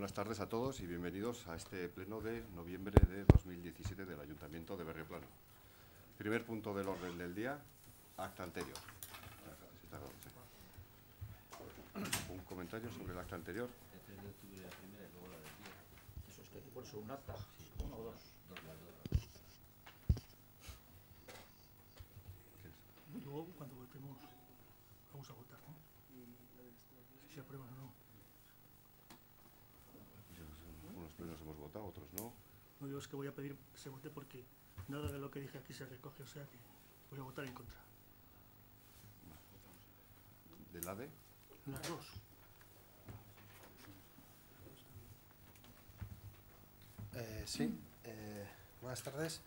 Buenas tardes a todos y bienvenidos a este pleno de noviembre de 2017 del Ayuntamiento de Berrioplano. Primer punto del orden del día, acta anterior. ¿Un comentario sobre el acta anterior? El 3 de octubre la primera y luego la del día. Eso es que hay que ponerse un acta, Sí, uno o dos. Dos. Y luego, cuando votemos, vamos a votar, ¿no? Si se aprueban o no. Unos plenos hemos votado, otros no. No, yo es que voy a pedir que se vote porque nada de lo que dije aquí se recoge, o sea que voy a votar en contra. ¿Del ADE? Las dos. Sí, buenas tardes.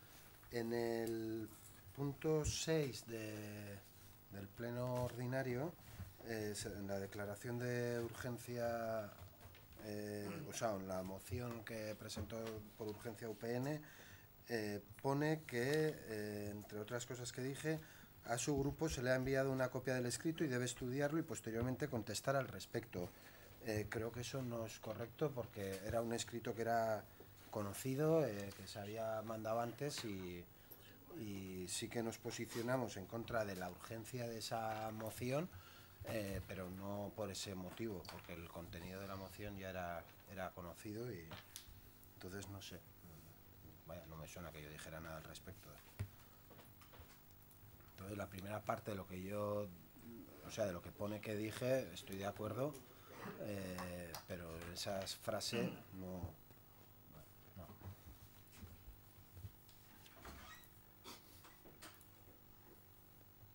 En el punto 6 del pleno ordinario, en la declaración de urgencia, o sea, en la moción que presentó por urgencia UPN, pone que, entre otras cosas que dije, a su grupo se le ha enviado una copia del escrito y debe estudiarlo y posteriormente contestar al respecto. Creo que eso no es correcto porque era un escrito que era conocido, que se había mandado antes y sí que nos posicionamos en contra de la urgencia de esa moción, pero no por ese motivo, porque el contenido de la moción ya era conocido y entonces no sé, vaya, no me suena que yo dijera nada al respecto. Entonces la primera parte de lo que yo, o sea, de lo que pone que dije, estoy de acuerdo, pero esa frase no.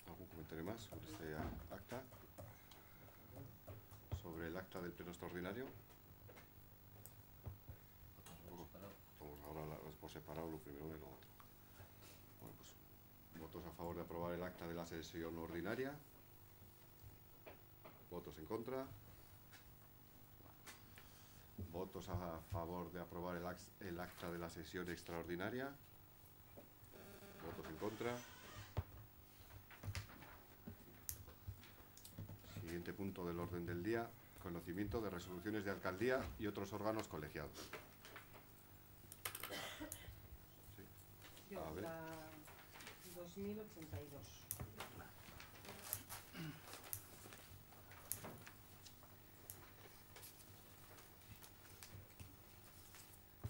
¿Algún comentario más sobre este acta? ¿Sobre el acta del pleno extraordinario? Vamos ahora por separado lo primero y lo otro. Bueno, pues votos a favor de aprobar el acta de la sesión ordinaria. Votos en contra. Votos a favor de aprobar el acta de la sesión extraordinaria. Votos en contra. Siguiente punto del orden del día, conocimiento de resoluciones de alcaldía y otros órganos colegiados. Sí. Yo, A ver. la 2082.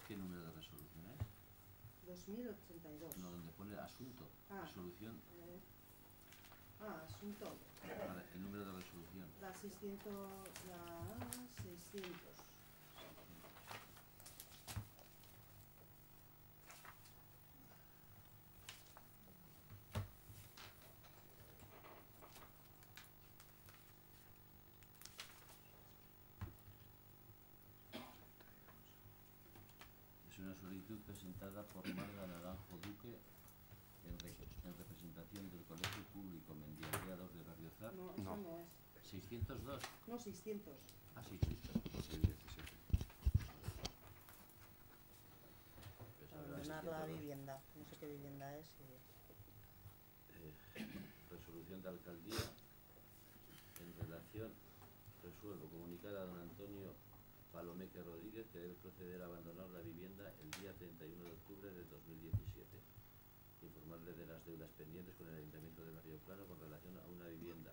¿Qué número de resolución es? 2082. No, donde pone asunto, resolución. Asunto. Vale, el número de resolución. La 600. La 600. Es una solicitud presentada por Marga Naranjo Duque en representación del Colegio Público Mendialdea 2 de Berriozar. No, eso no es. 602. No, 600. Ah, 600. 2017. Abandonar la vivienda. No sé qué vivienda es. Resolución de alcaldía en relación, resuelvo, comunicar a don Antonio Palomeque Rodríguez que debe proceder a abandonar la vivienda el día 31 de octubre de 2017. Informarle de las deudas pendientes con el Ayuntamiento de Berrioplano con relación a una vivienda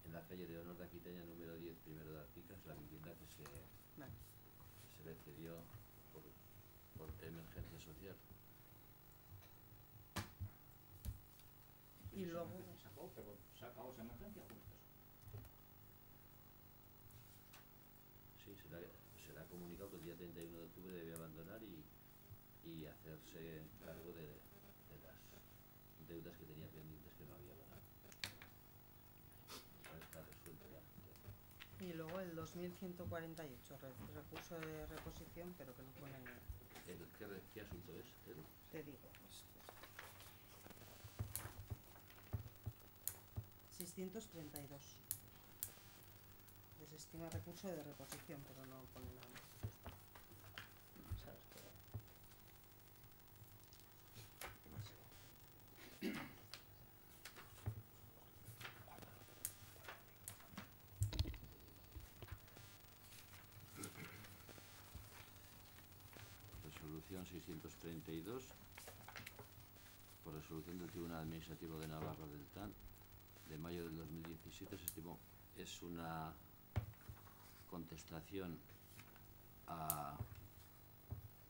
en la calle de Honor de Aquitania número 10, primero de Articas, la vivienda que se le cedió por emergencia social. Y luego. Se acabó esa emergencia justo. Sí, se le ha comunicado que el día 31 de octubre debe abandonar y hacerse cargo de las deudas que tenía pendientes que no había abonado. Ahora está resuelto ya. Y luego el 2148. Recurso de reposición, pero que no pone. ¿Qué asunto es? Te digo. 632. Desestima recurso de reposición, pero no pone nada más. ¿Sabes qué? 632, por resolución del Tribunal Administrativo de Navarra del TAN, de mayo del 2017, se estimó. Es una contestación a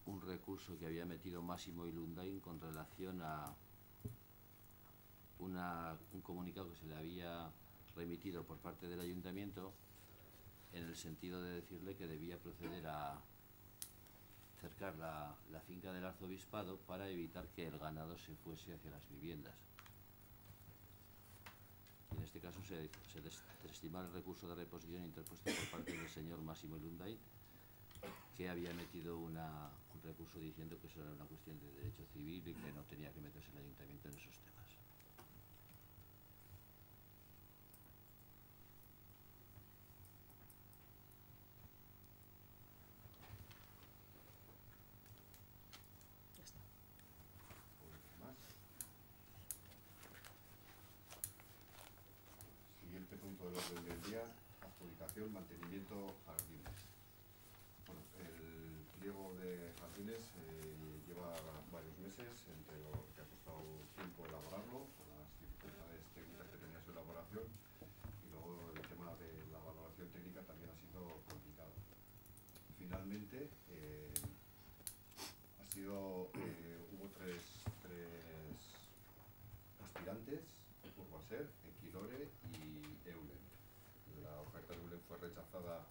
un recurso que había metido Massimo Ilundain con relación a un comunicado que se le había remitido por parte del Ayuntamiento en el sentido de decirle que debía proceder a cercar la finca del arzobispado para evitar que el ganado se fuese hacia las viviendas. Y en este caso se desestima el recurso de reposición interpuesto por parte del señor Massimo Ilundain, que había metido un recurso diciendo que eso era una cuestión de derecho civil y que no tenía que meterse el Ayuntamiento en esos temas. Ya está. Más. Siguiente punto del orden del día, adjudicación, mantenimiento, jardines. Bueno, el pliego de jardines lleva varios meses, entre lo que ha costado tiempo elaborarlo, con las dificultades técnicas que tenía su elaboración, y luego el tema de la valoración técnica también ha sido complicado. Finalmente, hubo tres aspirantes: Urbaser, Equilore y Eulen. La oferta de Eulen fue rechazada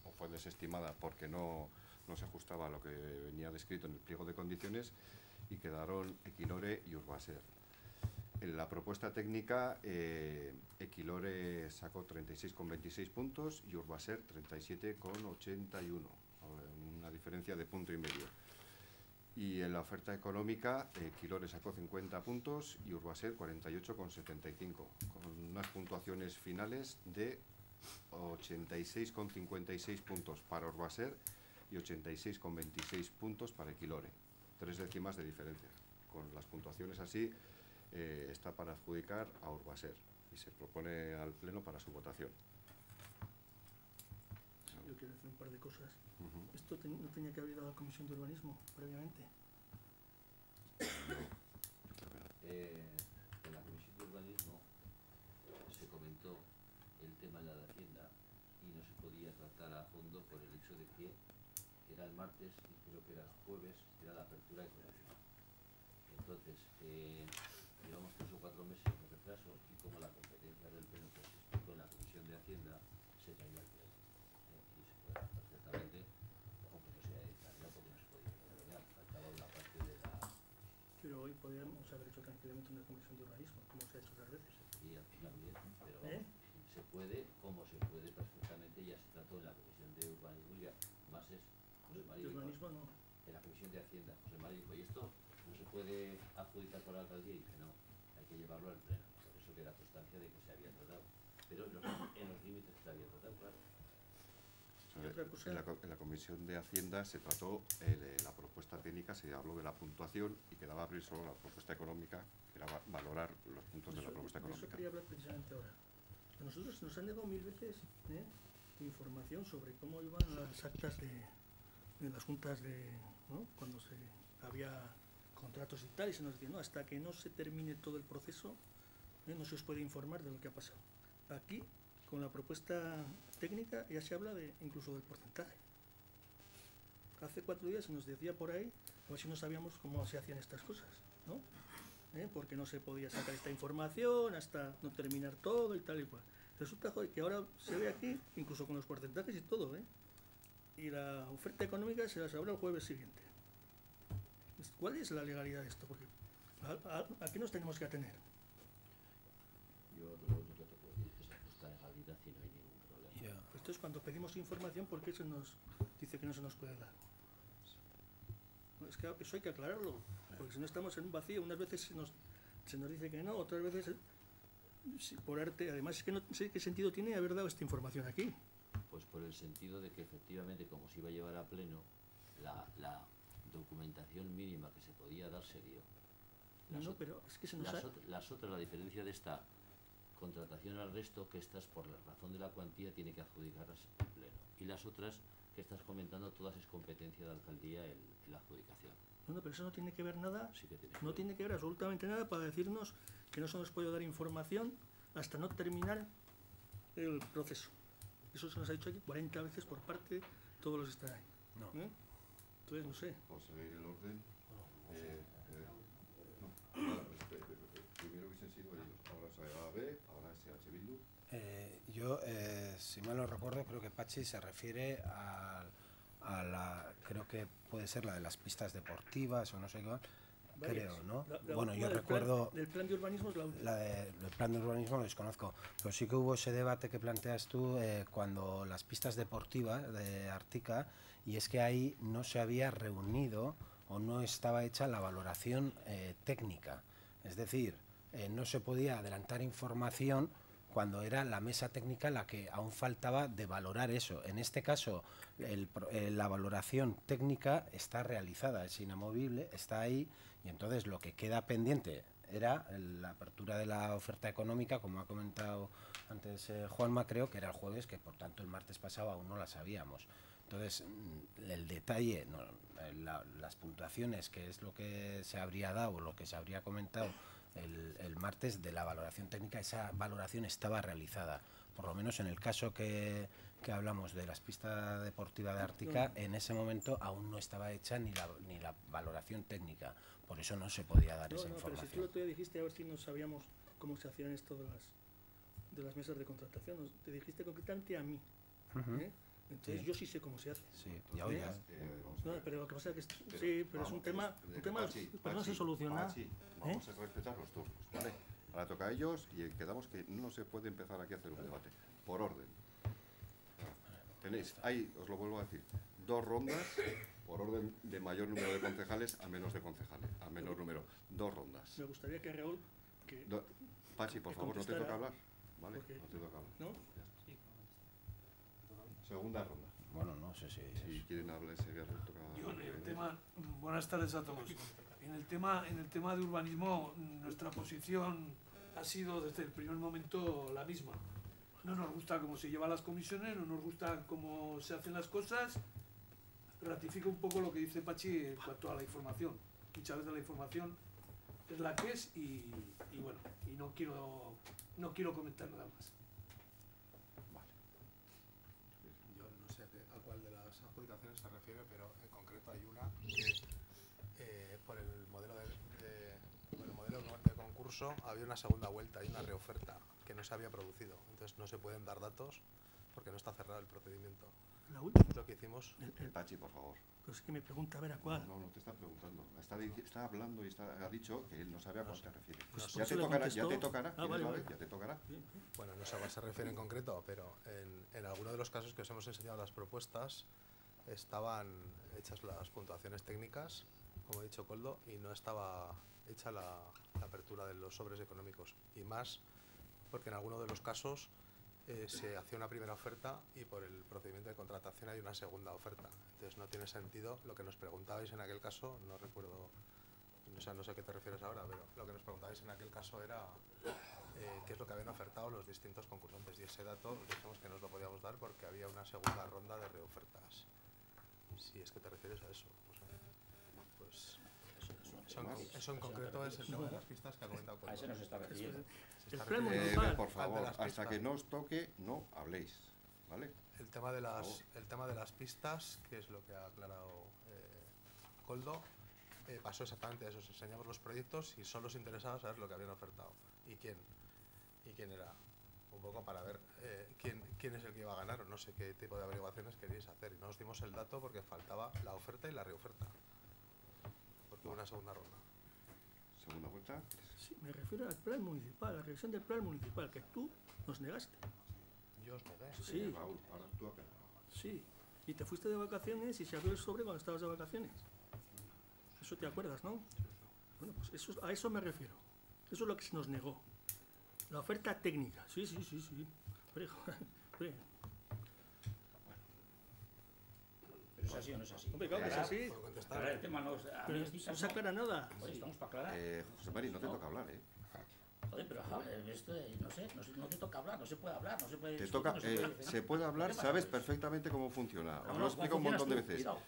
o fue desestimada porque no se ajustaba a lo que venía descrito en el pliego de condiciones, y quedaron Equilore y Urbaser. En la propuesta técnica, Equilore sacó 36,26 puntos y Urbaser 37,81, una diferencia de punto y medio. Y en la oferta económica, Equilore sacó 50 puntos y Urbaser 48,75, con unas puntuaciones finales de 86,56 puntos para Urbaser y 86,26 puntos para Equilore. 3 décimas de diferencia. Con las puntuaciones así, está para adjudicar a Urbaser y se propone al Pleno para su votación. Yo quiero decir un par de cosas. ¿Esto no tenía que haber ido a la Comisión de Urbanismo previamente? En la Comisión de Urbanismo se comentó el tema en la de Hacienda y no se podía tratar a fondo por el hecho de que era el martes y creo que era el jueves, era la apertura económica. Entonces, llevamos 3 o 4 meses de retraso, y como la competencia del Pleno que se explicó en la Comisión de Hacienda, se caía el Pleno. Y se puede hacer perfectamente, aunque no sea necesario, porque no se podía terminar. Faltaba una parte de la... Pero hoy podríamos haber hecho tranquilamente una Comisión de Urbanismo, como se ha hecho otras veces. Y también, pero se puede, como se puede perfectamente, ya se trató en la Comisión de Urbanismo, y más es José María. De urbanismo no. En la Comisión de Hacienda, José María dijo: ¿y esto no se puede adjudicar por la alcaldía? Y dice: no, hay que llevarlo al Pleno. Por eso queda constancia de que se había tratado, pero en los límites que se había tratado, claro. En la Comisión de Hacienda se trató la propuesta técnica, se habló de la puntuación y quedaba abrir solo la propuesta económica, que era valorar los puntos de la propuesta económica. Eso quería hablar precisamente ahora. A nosotros nos han negado 1000 veces información sobre cómo iban las actas de las juntas ¿no? Cuando había contratos y tal, y se nos decía: no, hasta que no se termine todo el proceso, no se os puede informar de lo que ha pasado. Aquí, con la propuesta técnica, ya se habla incluso del porcentaje. Hace 4 días se nos decía por ahí, a ver si no sabíamos cómo se hacían estas cosas, ¿no? Porque no se podía sacar esta información hasta no terminar todo y tal y cual. Resulta, joder, que ahora se ve aquí, incluso con los porcentajes y todo, y la oferta económica se las habrá el jueves siguiente. ¿Cuál es la legalidad de esto? Porque ¿a qué nos tenemos que atener? Yo lo único que te puedo decir es que se ajusta a legalidad y no hay ningún problema. Pues entonces, cuando pedimos información, ¿por qué se nos dice que no se nos puede dar? Es que eso hay que aclararlo, porque si no estamos en un vacío. Unas veces se nos dice que no, otras veces por arte. Además, es que no sé qué sentido tiene haber dado esta información aquí. Pues por el sentido de que efectivamente, como se iba a llevar a Pleno, la documentación mínima que se podía dar se dio. Pero es que se nos las otras, la diferencia de esta contratación al resto, que estas por la razón de la cuantía tiene que adjudicarlas al Pleno, y las otras que estás comentando, todas es competencia de alcaldía en la adjudicación. No, pero eso no tiene que ver nada, Sí que tiene que no ver. tiene que ver absolutamente nada para decirnos que no se nos puede dar información hasta no terminar el proceso. Eso se nos ha dicho aquí 40 veces por parte de todos los que están ahí. No. Entonces, no sé. Por seguir el orden, primero hubiesen sido ellos, ahora es AB, ahora es EH Bildu. Yo, si mal no recuerdo, creo que Pachi se refiere a la, creo que puede ser la de las pistas deportivas o no sé qué, Varias. creo, ¿no? La Bueno, última yo del recuerdo del plan de urbanismo es la última. el plan de urbanismo lo desconozco, pero sí que hubo ese debate que planteas tú cuando las pistas deportivas de Artica, y es que ahí no se había reunido o no estaba hecha la valoración técnica, es decir, no se podía adelantar información cuando era la mesa técnica la que aún faltaba de valorar eso. En este caso, la valoración técnica está realizada, es inamovible, está ahí, y entonces lo que queda pendiente era la apertura de la oferta económica, como ha comentado antes Juanma, creo que era el jueves, que por tanto el martes pasado aún no la sabíamos. Entonces, el detalle, las puntuaciones, que es lo que se habría dado, lo que se habría comentado el martes de la valoración técnica, esa valoración estaba realizada. Por lo menos en el caso que hablamos de las pistas deportivas de Artica, en ese momento aún no estaba hecha ni la valoración técnica. Por eso no se podía dar esa Pero información. si tú el otro día dijiste a ver si no sabíamos cómo se hacían esto de las mesas de contratación, te dijiste concretamente a mí. ¿Eh? Entonces Sí. yo sí sé cómo se hace. Sí, ya oigas. Vamos a No, ver. pero lo que pasa es que Pero, sí, pero es vamos, un tema, Pachi, pero no se soluciona. Pachi, vamos a respetar los turnos, ¿vale? Ahora toca a ellos y quedamos que no se puede empezar aquí a hacer un debate. Por orden. Tenéis, ahí os lo vuelvo a decir, 2 rondas, por orden de mayor número de concejales a menos de concejales, a menor número. 2 rondas. Me gustaría que Raúl, que, Pachi, por que favor, no te contestara, toca hablar, ¿vale? porque- No te toca hablar. ¿no? Segunda ronda. Bueno, no sé si... Si quieren hablar, sería toca. Yo en el tema, buenas tardes a todos. En el tema de urbanismo, nuestra posición ha sido desde el primer momento la misma. No nos gusta cómo se llevan las comisiones, no nos gusta cómo se hacen las cosas. Ratifica un poco lo que dice Pachi en cuanto a la información. Muchas veces la información es la que es y bueno, y no quiero comentar nada más. Yo no sé a cuál de las adjudicaciones se refiere, pero en concreto hay una que por el modelo de concurso había una segunda vuelta y una reoferta que no se había producido. Entonces no se pueden dar datos porque no está cerrado el procedimiento. la última. Lo que hicimos, Pachi, por favor. Pues es que me pregunta a ver a cuál. No, no te está preguntando. Está hablando y ha dicho que él no sabe a cuál se refiere. Pues ya, por eso te le tocará, contestó. ya te tocará. Ah, ¿Tienes vale, la vale. vez? Ya te tocará. bueno, no sé a cuál se refiere en concreto, pero en alguno de los casos que os hemos enseñado las propuestas estaban hechas las puntuaciones técnicas, como ha dicho Koldo, y no estaba hecha la apertura de los sobres económicos. Y más porque en alguno de los casos se hacía una primera oferta y por el procedimiento de contratación hay una segunda oferta. Entonces no tiene sentido. Lo que nos preguntabais en aquel caso, no recuerdo, o sea, no sé a qué te refieres ahora, pero lo que nos preguntabais en aquel caso era qué es lo que habían ofertado los distintos concursantes, y ese dato dijimos que no os lo podíamos dar porque había una segunda ronda de reofertas. Si es que te refieres a eso, o sea, pues eso en concreto es el tema de las pistas que ha comentado A ese Koldo. nos está refiriendo. Se está El plan refiriendo municipal. Por favor, al de las hasta que pistas. no os toque, no habléis. ¿Vale? El tema de favor. el tema de las pistas, que es lo que ha aclarado Koldo, pasó exactamente eso. Os enseñamos los proyectos y solo os interesaba saber lo que habían ofertado y quién era. Un poco para ver quién es el que iba a ganar, o no sé qué tipo de averiguaciones queríais hacer. Y no os dimos el dato porque faltaba la oferta y la reoferta. Porque hubo una segunda ronda. Segunda vuelta. Sí, me refiero al plan municipal, a la revisión del plan municipal, que tú nos negaste. Yo os negué. Sí, Raúl, ahora tú acá. sí. Y te fuiste de vacaciones y se abrió el sobre cuando estabas de vacaciones. Eso te acuerdas, ¿no? Bueno, pues a eso me refiero. Eso es lo que se nos negó. La oferta técnica. Sí. Hombre, hombre. ¿Pero es así o no es así? Hombre, claro que es así. ¿Puedo contestar? Aclarar el tema no, a mí Pero las pistas no se aclara nada. Oye, estamos para aclarar. José Mari, no te toca hablar, ¿eh? Joder, pero esto, no te toca hablar, no se puede hablar, no se puede Te discutir, toca, no se puede decir nada. se puede hablar, ¿Qué pasa sabes con eso? perfectamente cómo funciona. Os No, lo no, he explicado un ¿cómo montón de funcionas tú? veces. Cuidado.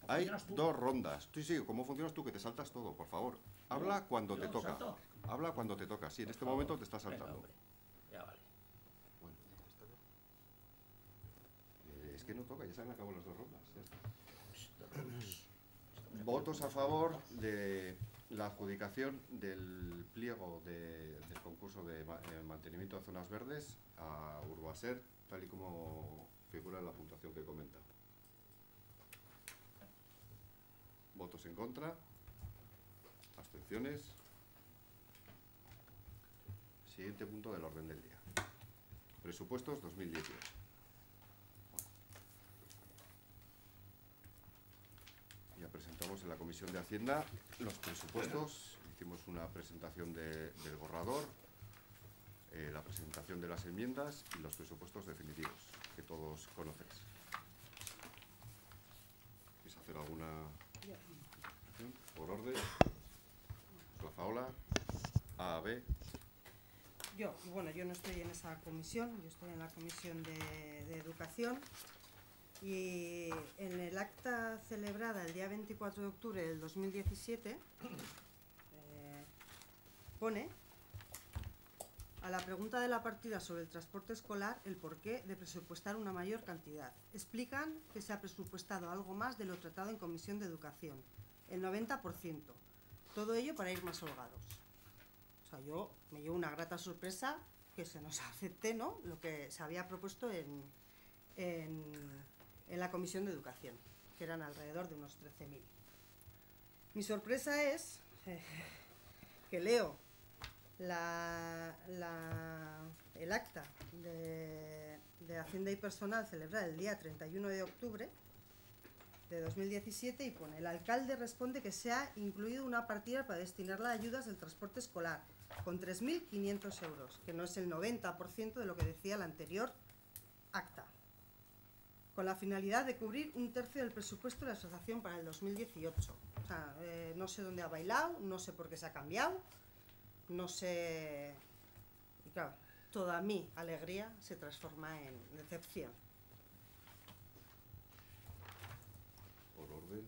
¿Cómo Hay funcionas tú? 2 rondas. Sí, ¿cómo funcionas tú? Que te saltas todo, por favor. Habla cuando te ¿Yo toca. salto? Habla cuando te toca. Sí, en este Por favor. momento te estás Venga, saltando. hombre. Ya vale. Bueno. Es que no toca, ya se han acabado las 2 rondas. Ya está. Estamos aquí Votos a en favor de la adjudicación del pliego del concurso de mantenimiento de zonas verdes a Urbaser, tal y como figura en la puntuación que he comentado. Votos en contra. Abstenciones. Siguiente punto del orden del día. Presupuestos 2018. Ya presentamos en la Comisión de Hacienda los presupuestos, hicimos una presentación del borrador, la presentación de las enmiendas y los presupuestos definitivos, que todos conocéis. ¿Queréis hacer alguna presentación? Por orden. Rafaola, A, B. Yo no estoy en esa comisión, yo estoy en la comisión de Educación. Y en el acta celebrada el día 24 de octubre del 2017 pone a la pregunta de la partida sobre el transporte escolar el porqué de presupuestar una mayor cantidad. Explican que se ha presupuestado algo más de lo tratado en Comisión de Educación, el 90%. Todo ello para ir más holgados. O sea, yo me llevo una grata sorpresa que se nos acepte, ¿no?, lo que se había propuesto en la Comisión de Educación, que eran alrededor de unos 13.000. Mi sorpresa es que leo el acta de Hacienda y Personal celebrada el día 31 de octubre de 2017 y pone: el alcalde responde que se ha incluido una partida para destinarla a ayudas del transporte escolar con 3.500 euros, que no es el 90% de lo que decía el anterior acta, con la finalidad de cubrir un tercio del presupuesto de la asociación para el 2018. O sea, no sé dónde ha bailado, no sé por qué se ha cambiado, no sé... Y claro, toda mi alegría se transforma en decepción. Por orden.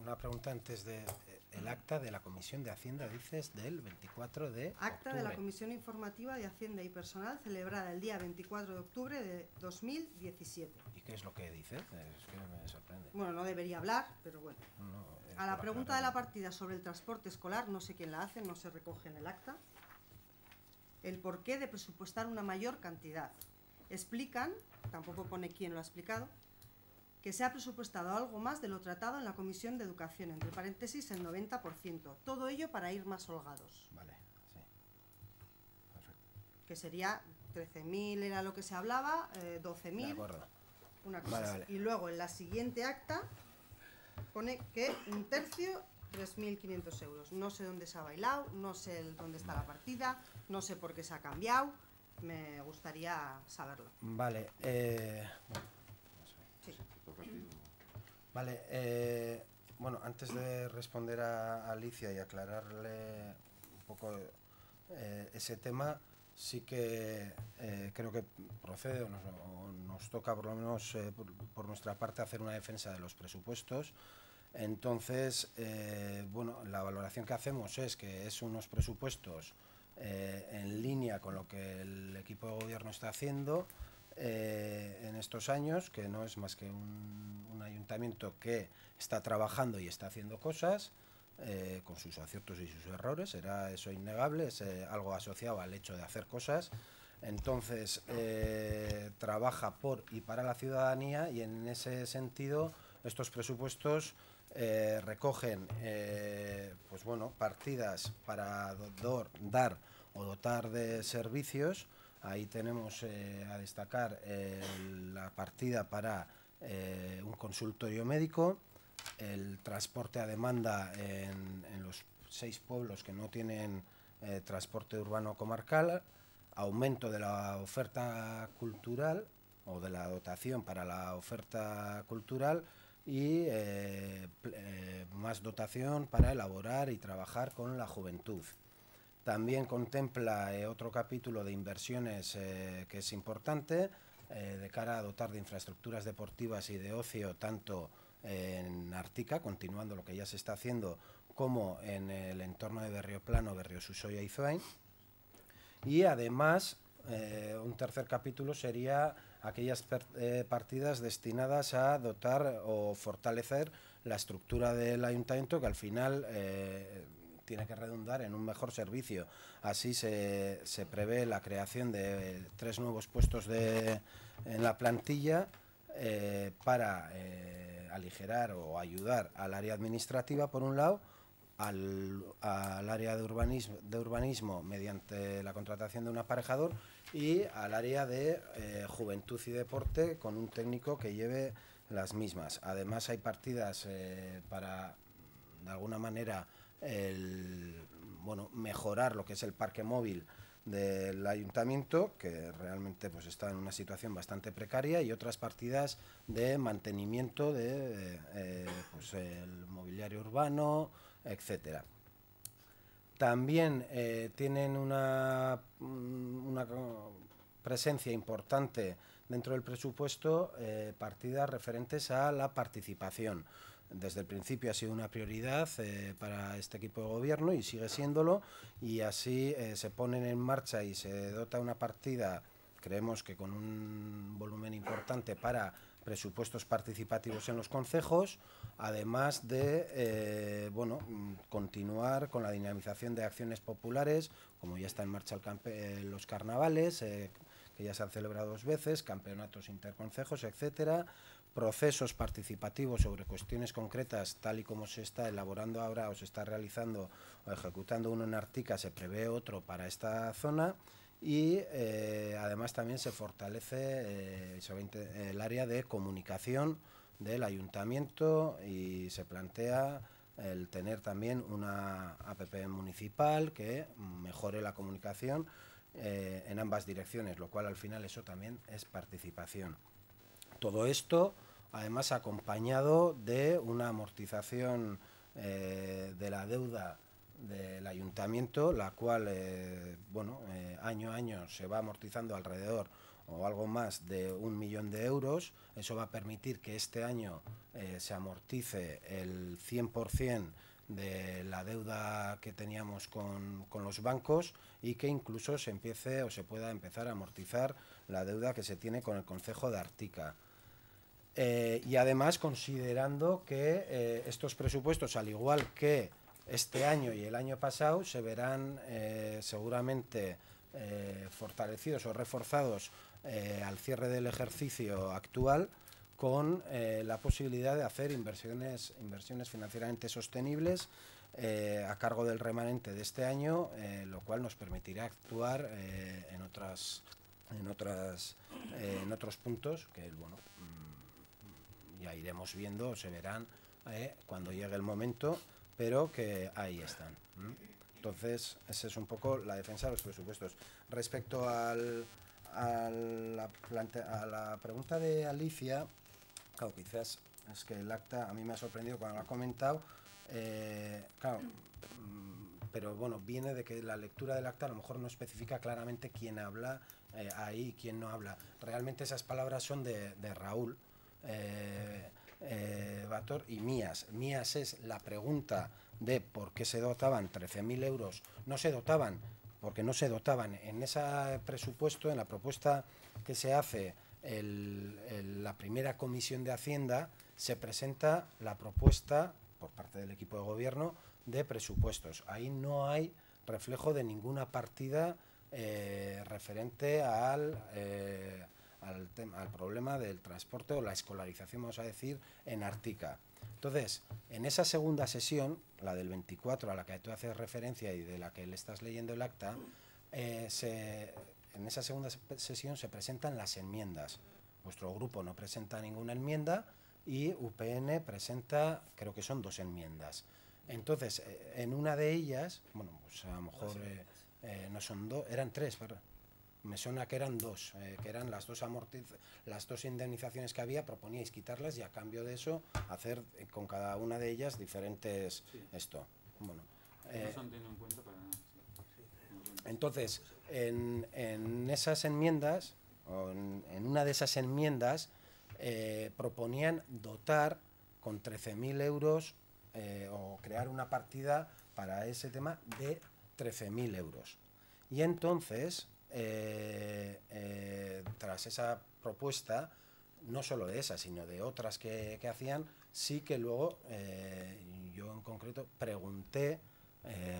Una pregunta antes de... El acta de la Comisión de Hacienda, dices, del 24 de Acta octubre. de la Comisión Informativa de Hacienda y Personal celebrada el día 24 de octubre de 2017. ¿Y qué es lo que dice? Es que me sorprende. Bueno, no debería hablar, pero bueno. A la por pregunta de aclarar. la partida sobre el transporte escolar, no sé quién la hace, no se recoge en el acta. El porqué de presupuestar una mayor cantidad. Explican, tampoco pone quién lo ha explicado, que se ha presupuestado algo más de lo tratado en la Comisión de Educación, entre paréntesis el 90%. Todo ello para ir más holgados. Vale, sí. Perfecto. Que sería 13.000 era lo que se hablaba, 12.000. De acuerdo. Una cosa Vale, así. vale. Y luego en la siguiente acta pone que un tercio, 3.500 euros. No sé dónde se ha bailado, no sé dónde está la partida, no sé por qué se ha cambiado. Me gustaría saberlo. Vale, Sí. Toca a ti, ¿no? vale, bueno, antes de responder a Alicia y aclararle un poco ese tema, sí que creo que procede o nos toca por lo menos por nuestra parte hacer una defensa de los presupuestos. Entonces, bueno, la valoración que hacemos es que es unos presupuestos en línea con lo que el equipo de gobierno está haciendo en estos años, que no es más que un ayuntamiento que está trabajando y está haciendo cosas con sus aciertos y sus errores, era eso innegable, es algo asociado al hecho de hacer cosas. Entonces trabaja por y para la ciudadanía, y en ese sentido estos presupuestos recogen pues bueno, partidas para dar o dotar de servicios. Ahí tenemos a destacar la partida para un consultorio médico, el transporte a demanda en los 6 pueblos que no tienen transporte urbano comarcal, aumento de la oferta cultural o de la dotación para la oferta cultural, y más dotación para elaborar y trabajar con la juventud. También contempla otro capítulo de inversiones que es importante de cara a dotar de infraestructuras deportivas y de ocio tanto en Artica, continuando lo que ya se está haciendo, como en el entorno de Berrioplano, Berriosusoia y Zoain. Y además, un tercer capítulo sería aquellas partidas destinadas a dotar o fortalecer la estructura del ayuntamiento, que al final tiene que redundar en un mejor servicio. Así se prevé la creación de 3 nuevos puestos en la plantilla para aligerar o ayudar al área administrativa, por un lado, al área de urbanismo mediante la contratación de un aparejador, y al área de juventud y deporte con un técnico que lleve las mismas. Además hay partidas para, de alguna manera, mejorar lo que es el parque móvil del ayuntamiento, que realmente pues está en una situación bastante precaria, y otras partidas de mantenimiento de pues el mobiliario urbano, etcétera. También tienen una presencia importante dentro del presupuesto, partidas referentes a la participación. Desde el principio ha sido una prioridad para este equipo de gobierno y sigue siéndolo, y así se ponen en marcha y se dota una partida, creemos que con un volumen importante, para presupuestos participativos en los concejos, además de continuar con la dinamización de acciones populares, como ya está en marcha los carnavales, que ya se han celebrado 2 veces, campeonatos interconcejos, etcétera, procesos participativos sobre cuestiones concretas, tal y como se está elaborando ahora o se está realizando o ejecutando uno en Artica, se prevé otro para esta zona. Y además también se fortalece el área de comunicación del ayuntamiento, y se plantea el tener también una app municipal que mejore la comunicación en ambas direcciones, lo cual al final eso también es participación. Todo esto además acompañado de una amortización de la deuda del ayuntamiento, la cual año a año se va amortizando alrededor o algo más de 1 millón de euros. Eso va a permitir que este año se amortice el 100% de la deuda que teníamos con los bancos, y que incluso se empiece o se pueda empezar a amortizar la deuda que se tiene con el concejo de Artica. Y además considerando que estos presupuestos, al igual que este año y el año pasado, se verán seguramente fortalecidos o reforzados al cierre del ejercicio actual, con la posibilidad de hacer inversiones financieramente sostenibles a cargo del remanente de este año, lo cual nos permitirá actuar en otros puntos que ya iremos viendo, se verán cuando llegue el momento, pero que ahí están. Entonces, esa es un poco la defensa de los presupuestos. Respecto a la pregunta de Alicia, claro, quizás es que el acta a mí me ha sorprendido cuando lo ha comentado, pero bueno, viene de que la lectura del acta a lo mejor no especifica claramente quién habla ahí y quién no habla. Realmente esas palabras son de Raúl Bator y mías. Mías es la pregunta de por qué se dotaban 13.000 euros. No se dotaban, porque no se dotaban. En ese presupuesto, en la propuesta que se hace la primera comisión de Hacienda, se presenta la propuesta por parte del equipo de gobierno de presupuestos. Ahí no hay reflejo de ninguna partida referente al problema del transporte o la escolarización, vamos a decir, en Artica. Entonces, en esa segunda sesión, la del 24 a la que tú haces referencia y de la que le estás leyendo el acta, en esa segunda sesión se presentan las enmiendas. Vuestro grupo no presenta ninguna enmienda y UPN presenta, creo que son 2 enmiendas. Entonces, en una de ellas, bueno, pues a lo mejor no son 2, eran 3, ¿verdad? Me suena que eran dos, que eran las dos indemnizaciones que había, proponíais quitarlas y a cambio de eso hacer con cada una de ellas diferentes esto. Bueno, no se han tenido en cuenta para nada. entonces, en esas enmiendas, o en una de esas enmiendas, proponían dotar con 13.000 euros o crear una partida para ese tema de 13.000 euros. Y entonces, tras esa propuesta, no solo de esa, sino de otras que hacían, sí que luego yo en concreto pregunté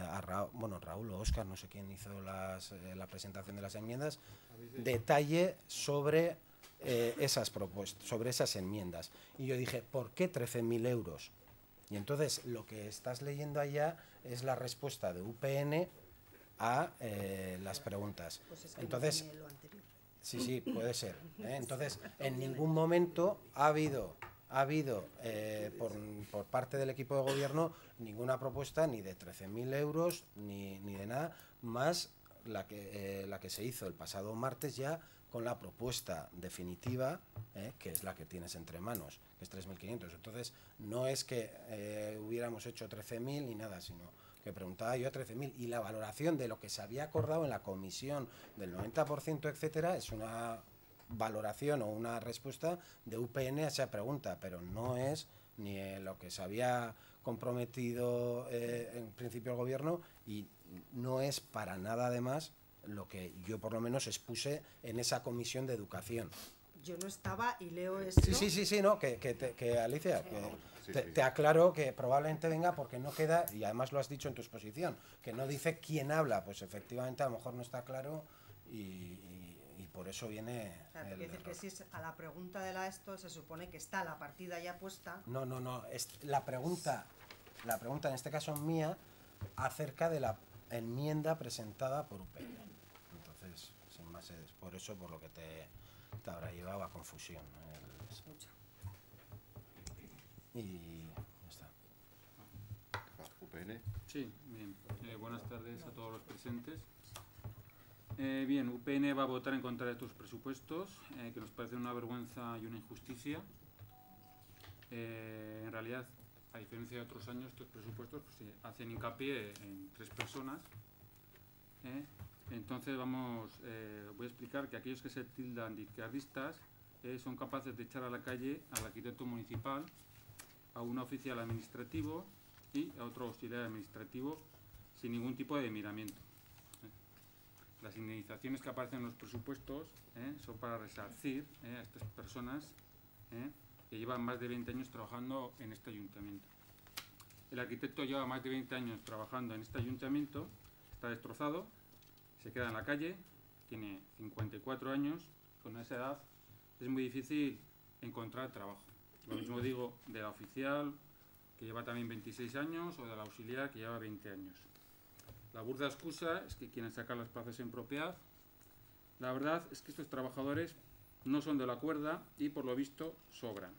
a Raúl o Óscar, no sé quién hizo la presentación de las enmiendas, detalle sobre esas propuestas, sobre esas enmiendas. Y yo dije, ¿por qué 13.000 euros? Y entonces lo que estás leyendo allá es la respuesta de UPN a las preguntas. Pues es que entonces, no tiene lo anterior. sí, puede ser. Entonces, en ningún momento ha habido por parte del equipo de gobierno ninguna propuesta ni de 13.000 euros ni de nada, más la que se hizo el pasado martes ya con la propuesta definitiva, que es la que tienes entre manos, que es 3.500. Entonces, no es que hubiéramos hecho 13.000 ni nada, sino que preguntaba yo a 13.000, y la valoración de lo que se había acordado en la comisión del 90%, etcétera, es una valoración o una respuesta de UPN a esa pregunta, pero no es ni lo que se había comprometido en principio el gobierno, y no es para nada además lo que yo por lo menos expuse en esa comisión de educación. Yo no estaba y leo esto. Sí, no, que Alicia, te aclaro que probablemente venga porque no queda, y además lo has dicho en tu exposición, que no dice quién habla, pues efectivamente a lo mejor no está claro y por eso viene... Claro, quiere decir que si es a la pregunta de esto se supone que está la partida ya puesta. No, es la pregunta en este caso mía, acerca de la enmienda presentada por UPN. Entonces, sin más, es por eso por lo que te habrá llevado a confusión. Y ya está. UPN. Sí, bien. Buenas tardes a todos los presentes. Bien, UPN va a votar en contra de estos presupuestos, que nos parecen una vergüenza y una injusticia. En realidad, a diferencia de otros años, estos presupuestos pues, hacen hincapié en 3 personas. Entonces voy a explicar que aquellos que se tildan de izquierdistas son capaces de echar a la calle al arquitecto municipal, a un oficial administrativo y a otro auxiliar administrativo sin ningún tipo de miramiento. Las indemnizaciones que aparecen en los presupuestos son para resarcir a estas personas que llevan más de 20 años trabajando en este ayuntamiento. El arquitecto lleva más de 20 años trabajando en este ayuntamiento, está destrozado, se queda en la calle, tiene 54 años, con esa edad es muy difícil encontrar trabajo. Lo mismo digo de la oficial, que lleva también 26 años, o de la auxiliar, que lleva 20 años. La burda excusa es que quieren sacar las plazas en propiedad. La verdad es que estos trabajadores no son de la cuerda y por lo visto sobran.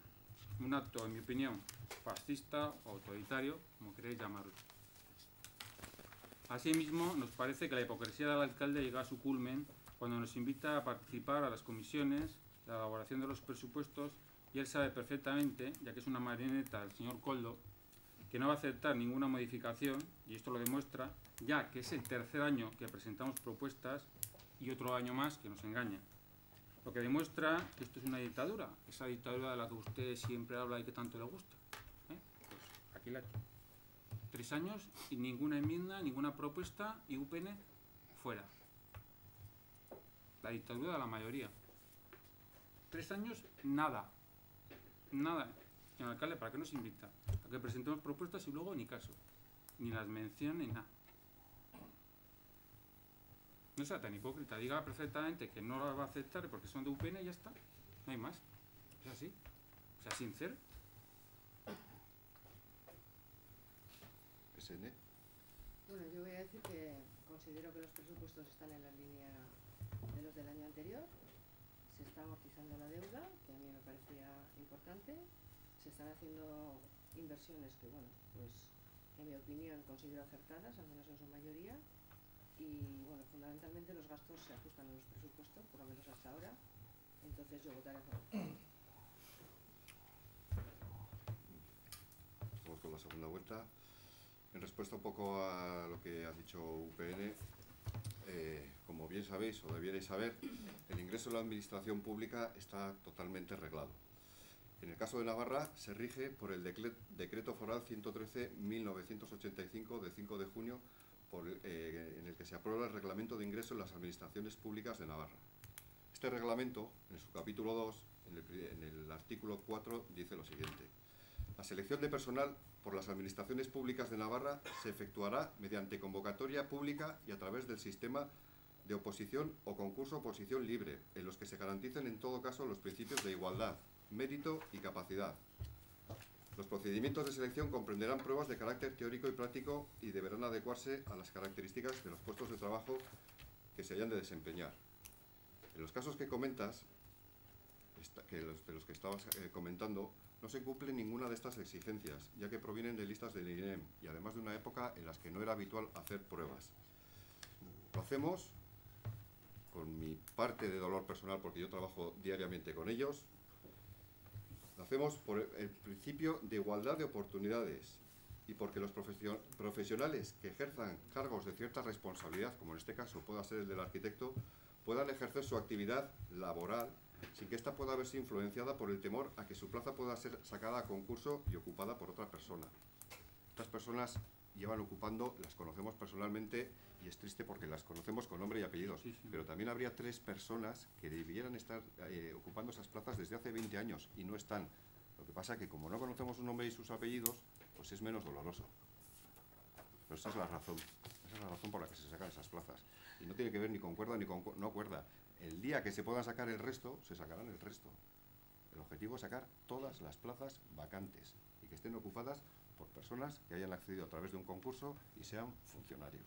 Un acto, en mi opinión, fascista o autoritario, como queréis llamarlo. Asimismo, nos parece que la hipocresía del alcalde llega a su culmen cuando nos invita a participar a las comisiones, la elaboración de los presupuestos, y él sabe perfectamente, ya que es una marioneta del señor Koldo, que no va a aceptar ninguna modificación, y esto lo demuestra, ya que es el tercer año que presentamos propuestas y otro año más que nos engaña. Lo que demuestra que esto es una dictadura, esa dictadura de la que usted siempre habla y que tanto le gusta. Pues aquí la tiene. 3 años y ninguna enmienda, ninguna propuesta y UPN fuera. La dictadura de la mayoría. 3 años, nada. Nada. Señor alcalde, ¿para qué nos invita? A que presentemos propuestas y luego ni caso. Ni las menciona ni nada. No sea tan hipócrita. Diga perfectamente que no las va a aceptar porque son de UPN y ya está. No hay más. Es así. Sea sincero. SN. Bueno, yo voy a decir que considero que los presupuestos están en la línea de los del año anterior. Se está amortizando la deuda, que a mí me parecía importante. Se están haciendo inversiones que, bueno, pues en mi opinión considero acertadas, al menos en su mayoría. y bueno, fundamentalmente los gastos se ajustan a los presupuestos, por lo menos hasta ahora, entonces yo votaré a favor. Vamos con la segunda vuelta. En respuesta un poco a lo que ha dicho UPN, como bien sabéis o debierais saber, el ingreso en la administración pública está totalmente reglado. En el caso de Navarra se rige por el Decreto Foral 113-1985 de 5 de junio en el que se aprueba el Reglamento de Ingreso en las Administraciones Públicas de Navarra. Este reglamento, en su capítulo 2, en el artículo 4, dice lo siguiente: la selección de personal por las Administraciones Públicas de Navarra se efectuará mediante convocatoria pública y a través del sistema de oposición o concurso-oposición libre, en los que se garanticen en todo caso los principios de igualdad, mérito y capacidad. Los procedimientos de selección comprenderán pruebas de carácter teórico y práctico y deberán adecuarse a las características de los puestos de trabajo que se hayan de desempeñar. En los casos que comentas, de los que estabas comentando, no se cumple ninguna de estas exigencias, ya que provienen de listas del INEM y además de una época en la que no era habitual hacer pruebas. Lo hacemos con mi parte de dolor personal, porque yo trabajo diariamente con ellos. Lo hacemos por el principio de igualdad de oportunidades y porque los profesionales que ejerzan cargos de cierta responsabilidad, como en este caso pueda ser el del arquitecto, puedan ejercer su actividad laboral sin que ésta pueda verse influenciada por el temor a que su plaza pueda ser sacada a concurso y ocupada por otra persona. Estas personas llevan ocupando, las conocemos personalmente y es triste porque las conocemos con nombre y apellidos, sí, pero también habría 3 personas que debieran estar ocupando esas plazas desde hace 20 años y no están. Lo que pasa es que como no conocemos su nombre y sus apellidos, pues es menos doloroso. Pero esa es la razón por la que se sacan esas plazas. Y no tiene que ver ni con cuerda ni con no cuerda. El día que se puedan sacar el resto, se sacarán el resto. El objetivo es sacar todas las plazas vacantes y que estén ocupadas por personas que hayan accedido a través de un concurso y sean funcionarios.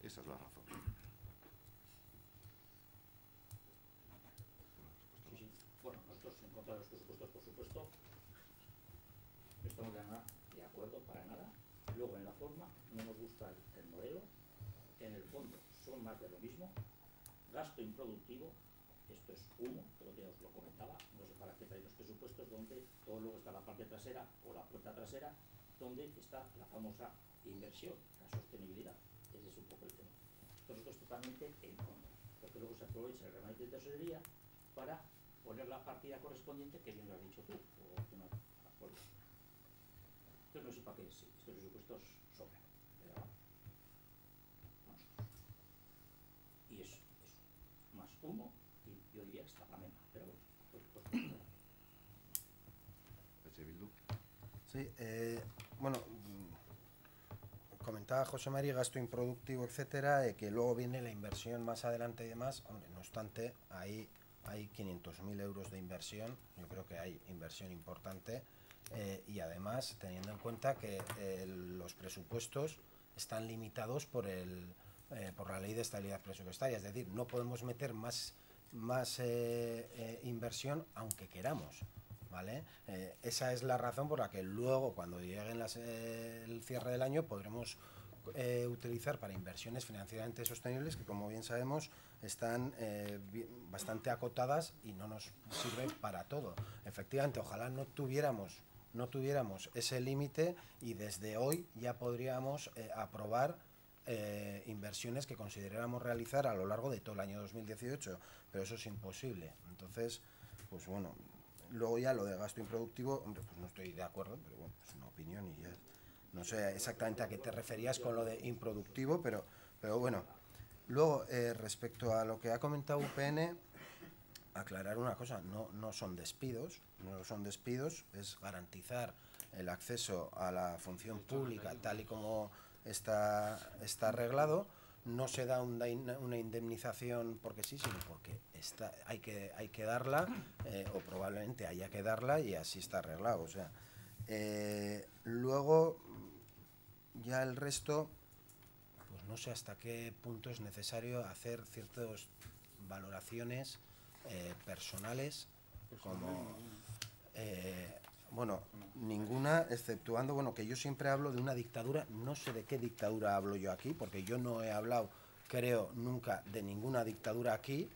Esa es la razón. Sí. Bueno, nosotros en contra de los presupuestos, por supuesto, no estamos de acuerdo para nada. Luego, en la forma, no nos gusta el modelo. En el fondo, son más de lo mismo. Gasto improductivo, esto es humo, creo que os lo comentaba, no sé para qué trae los presupuestos, donde todo luego está la parte trasera o la puerta trasera, donde está la famosa inversión, la sostenibilidad. Ese es un poco el tema. Nosotros totalmente en contra, porque luego se aprovecha el remanente de tesorería para poner la partida correspondiente, que bien lo has dicho tú, o que no acuerdo. Entonces no sé para qué estos presupuestos sobran, pero vamos. Y eso, más humo, y yo diría que está la mema, pero bueno, Sí, bueno, comentaba José María, gasto improductivo, etcétera, que luego viene la inversión más adelante y demás. Hombre, no obstante, ahí hay 500.000 euros de inversión, yo creo que hay inversión importante, y además teniendo en cuenta que los presupuestos están limitados por la ley de estabilidad presupuestaria, es decir, no podemos meter más inversión aunque queramos, ¿vale? Esa es la razón por la que luego, cuando llegue el cierre del año, podremos utilizar para inversiones financieramente sostenibles que, como bien sabemos, están bastante acotadas y no nos sirven para todo. Efectivamente, ojalá no tuviéramos ese límite y desde hoy ya podríamos aprobar inversiones que consideráramos realizar a lo largo de todo el año 2018, pero eso es imposible. Entonces, pues bueno, luego ya lo de gasto improductivo, hombre, pues no estoy de acuerdo, pero bueno, es una opinión y ya no sé exactamente a qué te referías con lo de improductivo, pero bueno. Luego, respecto a lo que ha comentado UPN, aclarar una cosa, no son despidos, es garantizar el acceso a la función pública tal y como está arreglado. No se da una indemnización porque sí, sino porque hay que darla, o probablemente haya que darla, y así está arreglado. O sea, luego ya el resto, pues no sé hasta qué punto es necesario hacer ciertas valoraciones personales, como bueno, ninguna, exceptuando, bueno, que yo siempre hablo de una dictadura. No sé de qué dictadura hablo yo aquí, porque yo no he hablado creo nunca de ninguna dictadura aquí,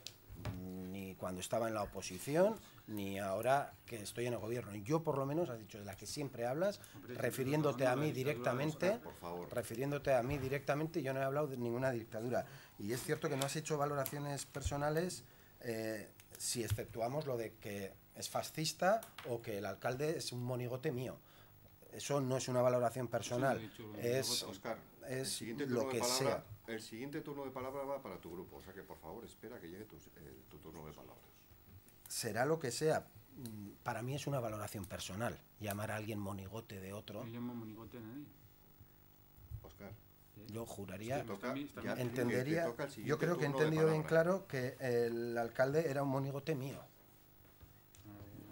ni cuando estaba en la oposición, ni ahora que estoy en el gobierno. Yo, por lo menos, has dicho de la que siempre hablas, refiriéndote a mí directamente, yo no he hablado de ninguna dictadura. Y es cierto que no has hecho valoraciones personales si exceptuamos lo de que es fascista o que el alcalde es un monigote mío. Eso no es una valoración personal, Óscar, es lo que sea. El siguiente turno de palabra va para tu grupo, o sea que por favor espera que llegue tu turno de palabras. Será lo que sea. Para mí es una valoración personal. Llamar a alguien monigote de otro. No llamo monigote a nadie. Óscar. Yo juraría, ya entendería, te toca el siguiente yo creo que he turno de entendido bien palabra. claro que el alcalde era un monigote mío.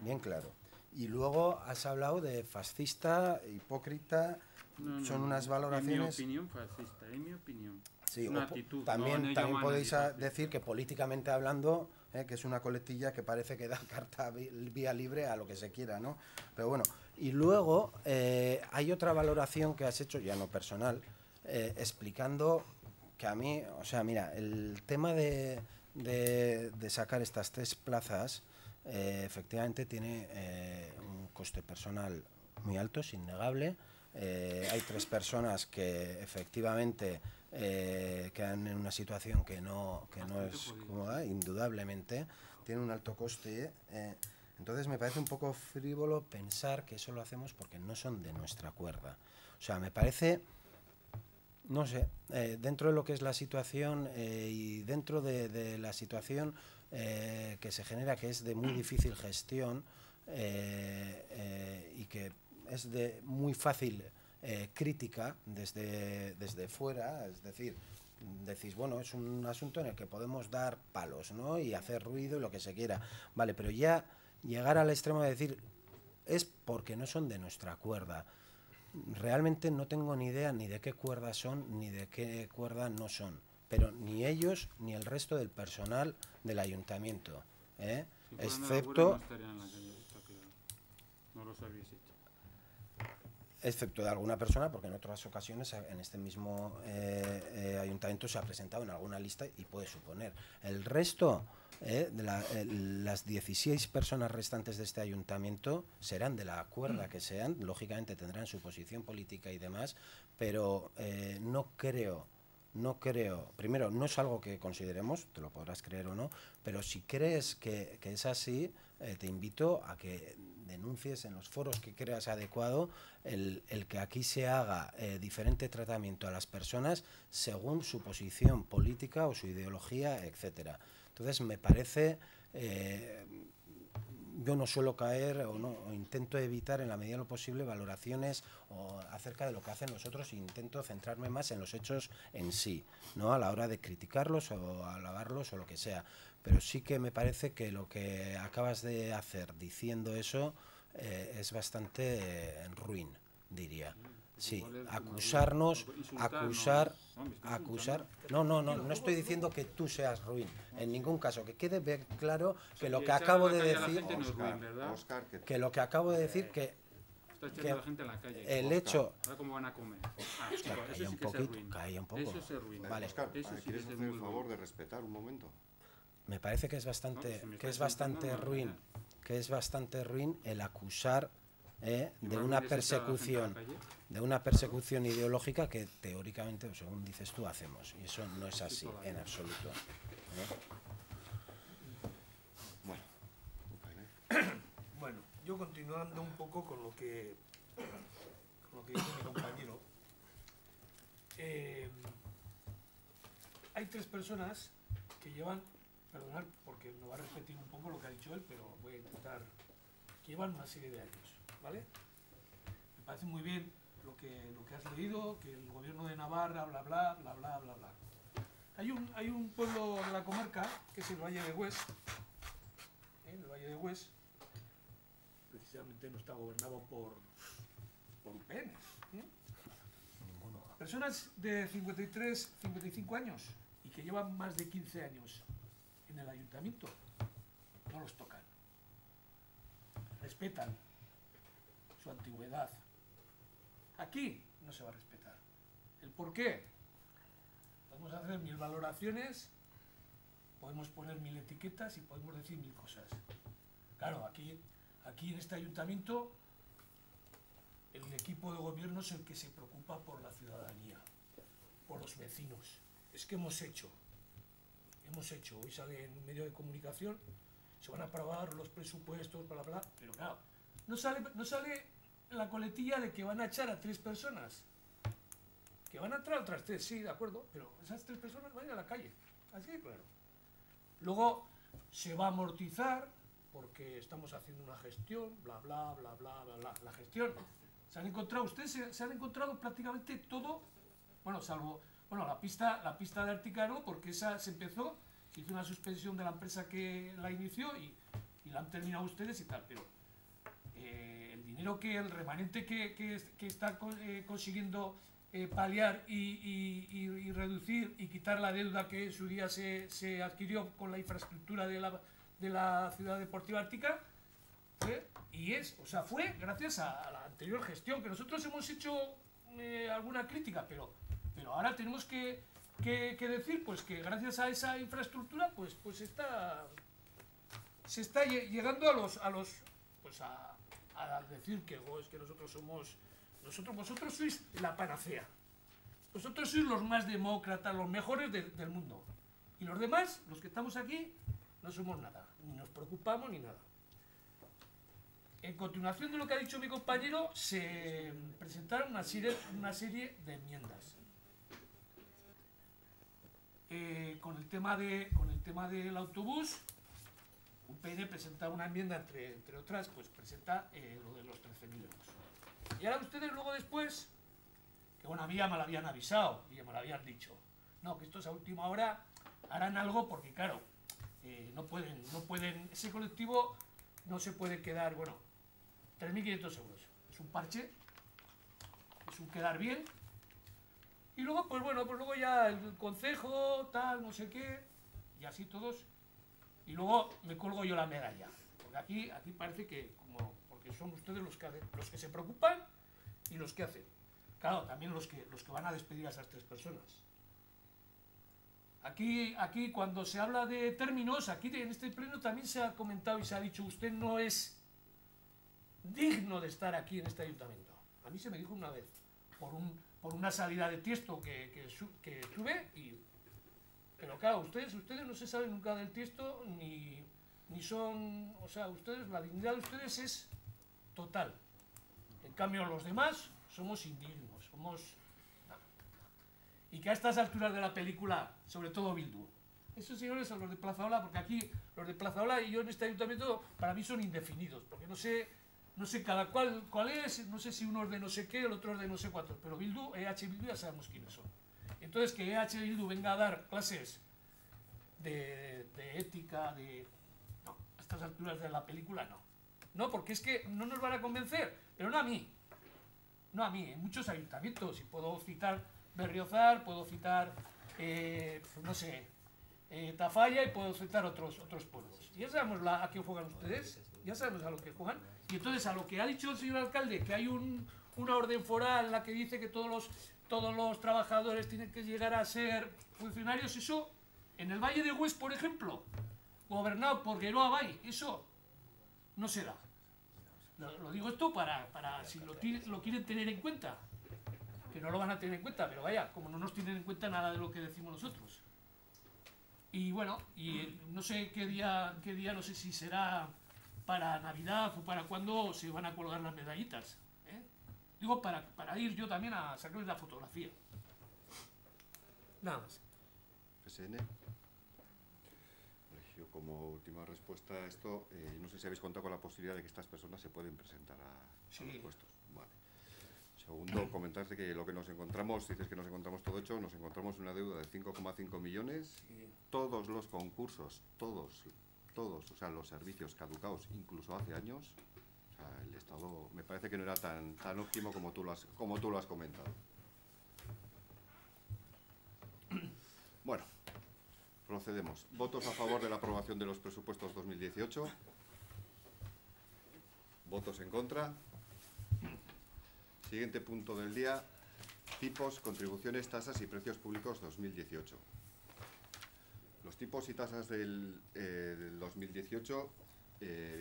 Bien claro. Y luego has hablado de fascista, hipócrita, son unas valoraciones... En mi opinión, fascista, en mi opinión. Sí, una actitud. También podéis decir decir que políticamente hablando, que es una coletilla que parece que da carta vía libre a lo que se quiera, ¿no? Pero bueno, y luego hay otra valoración que has hecho, ya no personal, explicando que a mí, o sea, mira, el tema de sacar estas 3 plazas, efectivamente tiene un coste personal muy alto, es innegable. Hay 3 personas que efectivamente quedan en una situación que no es cómoda, indudablemente, tiene un alto coste. Entonces me parece un poco frívolo pensar que eso lo hacemos porque no son de nuestra cuerda. O sea, me parece, no sé, dentro de lo que es la situación y dentro de la situación que se genera, que es de muy difícil gestión y que es de muy fácil crítica desde fuera, es decir, decís, bueno, es un asunto en el que podemos dar palos, ¿no? Y hacer ruido y lo que se quiera, vale, pero ya llegar al extremo de decir es porque no son de nuestra cuerda. Realmente no tengo ni idea ni de qué cuerda son ni de qué cuerda no son, pero ni ellos ni el resto del personal del ayuntamiento, excepto... No los habéis hecho. Excepto de alguna persona, porque en otras ocasiones en este mismo ayuntamiento se ha presentado en alguna lista y puede suponer. El resto, las 16 personas restantes de este ayuntamiento serán de la cuerda que sean, lógicamente tendrán su posición política y demás, pero no creo, primero, no es algo que consideremos, te lo podrás creer o no, pero si crees que es así, te invito a que denuncies en los foros que creas adecuado el que aquí se haga diferente tratamiento a las personas según su posición política o su ideología, etcétera. Entonces me parece, yo no suelo caer o intento evitar en la medida de lo posible valoraciones acerca de lo que hacen los otros e intento centrarme más en los hechos en sí, ¿no? A la hora de criticarlos o alabarlos o lo que sea. Pero sí que me parece que lo que acabas de hacer diciendo eso es bastante ruin, diría. Sí, acusarnos, acusar... No estoy diciendo que tú seas ruin, en ningún caso, que quede bien claro que lo que acabo de decir, que lo que acabo de decir, que la gente en la calle. el hecho... Ahora cómo van a comer. Oscar, calla un poquito, calla un poco. Eso es ser ruin. Vale. Oscar, Eso sí ¿quieres que es hacer el muy favor ruin. de respetar un momento? Me parece que es bastante, No, si que es bastante ruin, el acusar de una persecución ideológica que teóricamente, o según dices tú, hacemos, y eso no es así en absoluto. Bueno, yo continuando un poco con lo que dice mi compañero, hay 3 personas que llevan, perdonad porque me va a repetir un poco lo que ha dicho él, pero voy a intentar, que llevan una serie de años, ¿vale? Me parece muy bien lo que has leído, que el gobierno de Navarra, bla bla, bla bla, bla bla. Hay un pueblo de la comarca, que es el Valle de Hues, el Valle de Hues, precisamente no está gobernado por UPN. Personas de 53, 55 años y que llevan más de 15 años en el ayuntamiento, no los tocan. Respetan su antigüedad. Aquí no se va a respetar. ¿El por qué? Podemos hacer 1000 valoraciones, podemos poner 1000 etiquetas y podemos decir 1000 cosas. Claro, aquí en este ayuntamiento el equipo de gobierno es el que se preocupa por la ciudadanía, por los vecinos. Es que hemos hecho, hoy sale en un medio de comunicación, se van a aprobar los presupuestos, bla, bla, bla, pero claro, no sale la coletilla de que van a echar a 3 personas, que van a entrar otras 3, sí, de acuerdo, pero esas 3 personas van a ir a la calle, así de claro. Luego se va a amortizar porque estamos haciendo una gestión, bla, bla, bla, bla, bla, bla. La gestión, ustedes se han encontrado prácticamente todo, bueno, salvo, bueno, la pista de Articano, porque esa se empezó, se hizo una suspensión de la empresa que la inició y la han terminado ustedes y tal, pero el dinero el remanente que está consiguiendo paliar y reducir y quitar la deuda que en su día se adquirió con la infraestructura de la ciudad deportiva ártica, fue gracias a la anterior gestión, que nosotros hemos hecho alguna crítica, pero ahora tenemos que decir pues que gracias a esa infraestructura pues se está llegando a decir que es que vosotros sois la panacea, vosotros sois los más demócratas, los mejores del mundo, y los demás, los que estamos aquí, no somos nada, ni nos preocupamos ni nada. En continuación de lo que ha dicho mi compañero, se presentaron una serie de enmiendas. Con el tema del autobús, UPN presenta una enmienda, entre otras, pues presenta lo de los 13.000 euros. Y ahora ustedes luego después, que bueno, a mí ya me lo habían avisado y ya me lo habían dicho, no, que estos a última hora harán algo porque claro, no pueden, ese colectivo no se puede quedar, bueno, 3.500 euros, es un parche, es un quedar bien, y luego, pues bueno, pues luego ya el concejo, tal, no sé qué, y así todos, y luego me colgo yo la medalla, porque aquí parece que, porque son ustedes los que se preocupan y los que hacen, claro, también los que van a despedir a esas 3 personas. Aquí cuando se habla de términos, aquí en este pleno también se ha comentado y se ha dicho, usted no es digno de estar aquí en este ayuntamiento. A mí se me dijo una vez, por una salida de Tiesto que tuve, pero claro, ustedes no se saben nunca del Tiesto, ni son, o sea, la dignidad de ustedes es total. En cambio los demás somos indignos, y que a estas alturas de la película, sobre todo Bildu, esos señores son los de Plaza Ola, porque aquí los de Plaza Ola y yo en este ayuntamiento para mí son indefinidos, porque no sé cada cuál es, no sé si uno es de no sé qué, el otro es de no sé cuántos, pero Bildu, Bildu ya sabemos quiénes son. Entonces que Bildu venga a dar clases de ética, no, a estas alturas de la película no, porque es que no nos van a convencer, pero no a mí, en muchos ayuntamientos, y puedo citar Berriozar, puedo citar, no sé, Tafalla, y puedo citar otros pueblos. Ya sabemos a qué juegan ustedes, ya sabemos a lo que juegan, y entonces a lo que ha dicho el señor alcalde, que hay una orden foral en la que dice que todos los trabajadores tienen que llegar a ser funcionarios, eso, en el Valle de Hues, por ejemplo, gobernado por Geroa Bay, eso no se da. Lo digo esto para si lo quieren tener en cuenta, que no lo van a tener en cuenta, pero vaya, como no nos tienen en cuenta nada de lo que decimos nosotros. Y bueno, y no sé qué día, no sé si será para Navidad o para cuándo se van a colgar las medallitas. Digo, para ir yo también a sacarles la fotografía. Nada más. PSN. Yo como última respuesta a esto, no sé si habéis contado con la posibilidad de que estas personas se pueden presentar a los puestos. Vale. Segundo, comentarte que lo que nos encontramos, dices que nos encontramos todo hecho, nos encontramos una deuda de 5,5 millones, Sí. Todos los concursos, todos, o sea, los servicios caducados, incluso hace años, o sea, el estado me parece que no era tan óptimo como tú lo has comentado. Bueno, procedemos. ¿Votos a favor de la aprobación de los presupuestos 2018? ¿Votos en contra? Siguiente punto del día, tipos, contribuciones, tasas y precios públicos 2018. Los tipos y tasas del 2018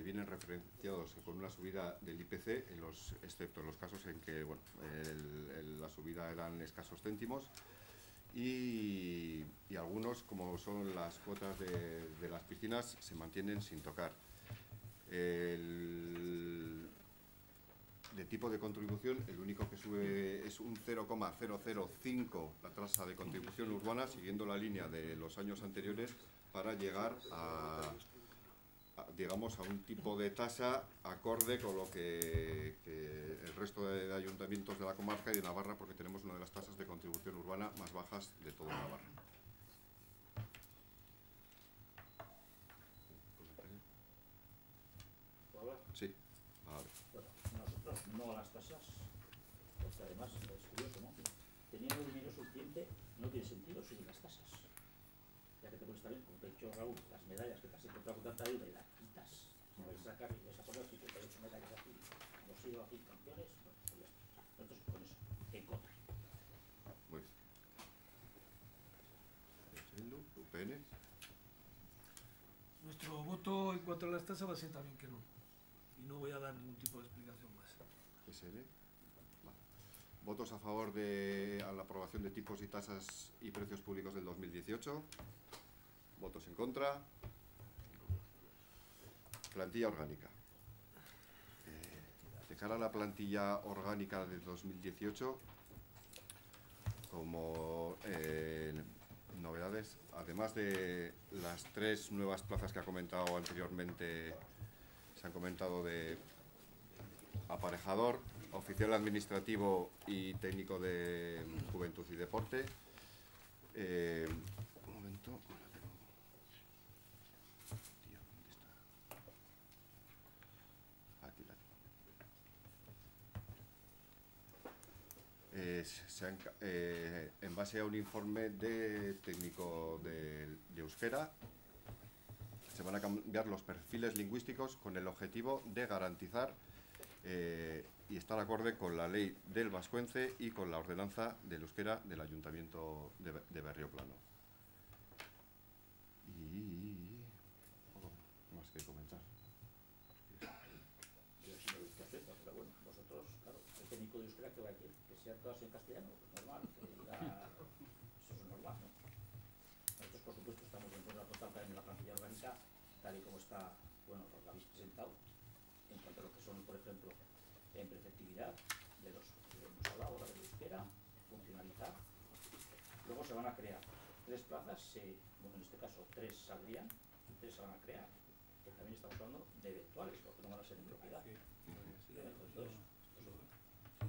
vienen referenciados con una subida del IPC, excepto en los casos en que bueno, la subida eran escasos céntimos, y algunos, como son las cuotas de las piscinas, se mantienen sin tocar. De tipo de contribución, el único que sube es un 0,005 la tasa de contribución urbana, siguiendo la línea de los años anteriores, para llegar digamos, a un tipo de tasa acorde con lo que el resto de ayuntamientos de la comarca y de Navarra, porque tenemos una de las tasas de contribución urbana más bajas de toda Navarra. ¿Puedo hablar? Sí, vale. Bueno, nosotros no a las tasas, porque además es curioso, ¿no? Teniendo dinero suficiente, no tiene sentido subir las tasas. Ya que te pones también, como te he dicho Raúl, las medallas que te has encontrado con tanta deuda y las quitas, si vas a sacar y vas a poner 58 medallas aquí, hemos sido aquí campeones, bueno, pues ya está. Nosotros con eso, en contra. Muy bien. UPN. Nuestro voto en cuanto a las tasas va a ser también que no. Y no voy a dar ningún tipo de explicación más. SL. Vale. ¿Votos a favor de la aprobación de tipos y tasas y precios públicos del 2018? ¿Votos en contra? Plantilla orgánica. De cara a la plantilla orgánica del 2018, como novedades, además de las 3 nuevas plazas que ha comentado anteriormente, se han comentado de aparejador, oficial administrativo y técnico de juventud y deporte. Un momento. Tío, ¿dónde está? Aquí la tengo. En base a un informe de técnico de euskera, se van a cambiar los perfiles lingüísticos con el objetivo de garantizar y estar acorde con la ley del vascuence y con la ordenanza del euskera del Ayuntamiento de Berrioplano. Y poco más que comentar. Yo sí me gusta hacer, pero bueno, vosotros, claro, el técnico de euskera que va a decir que sea todas en castellano, pues normal, que diga, eso es normal, ¿no? Nosotros, por supuesto, estamos en contra total también de la plantilla orgánica, tal y como está, bueno, os la habéis presentado, en cuanto a lo que son, por ejemplo, en preceptividad, hemos hablado ahora del euskera, funcionalidad. Luego se van a crear 3 plazas, bueno, en este caso 3 saldrían, 3 se van a crear, que también estamos hablando de eventuales, porque no van a ser en propiedad. Entonces,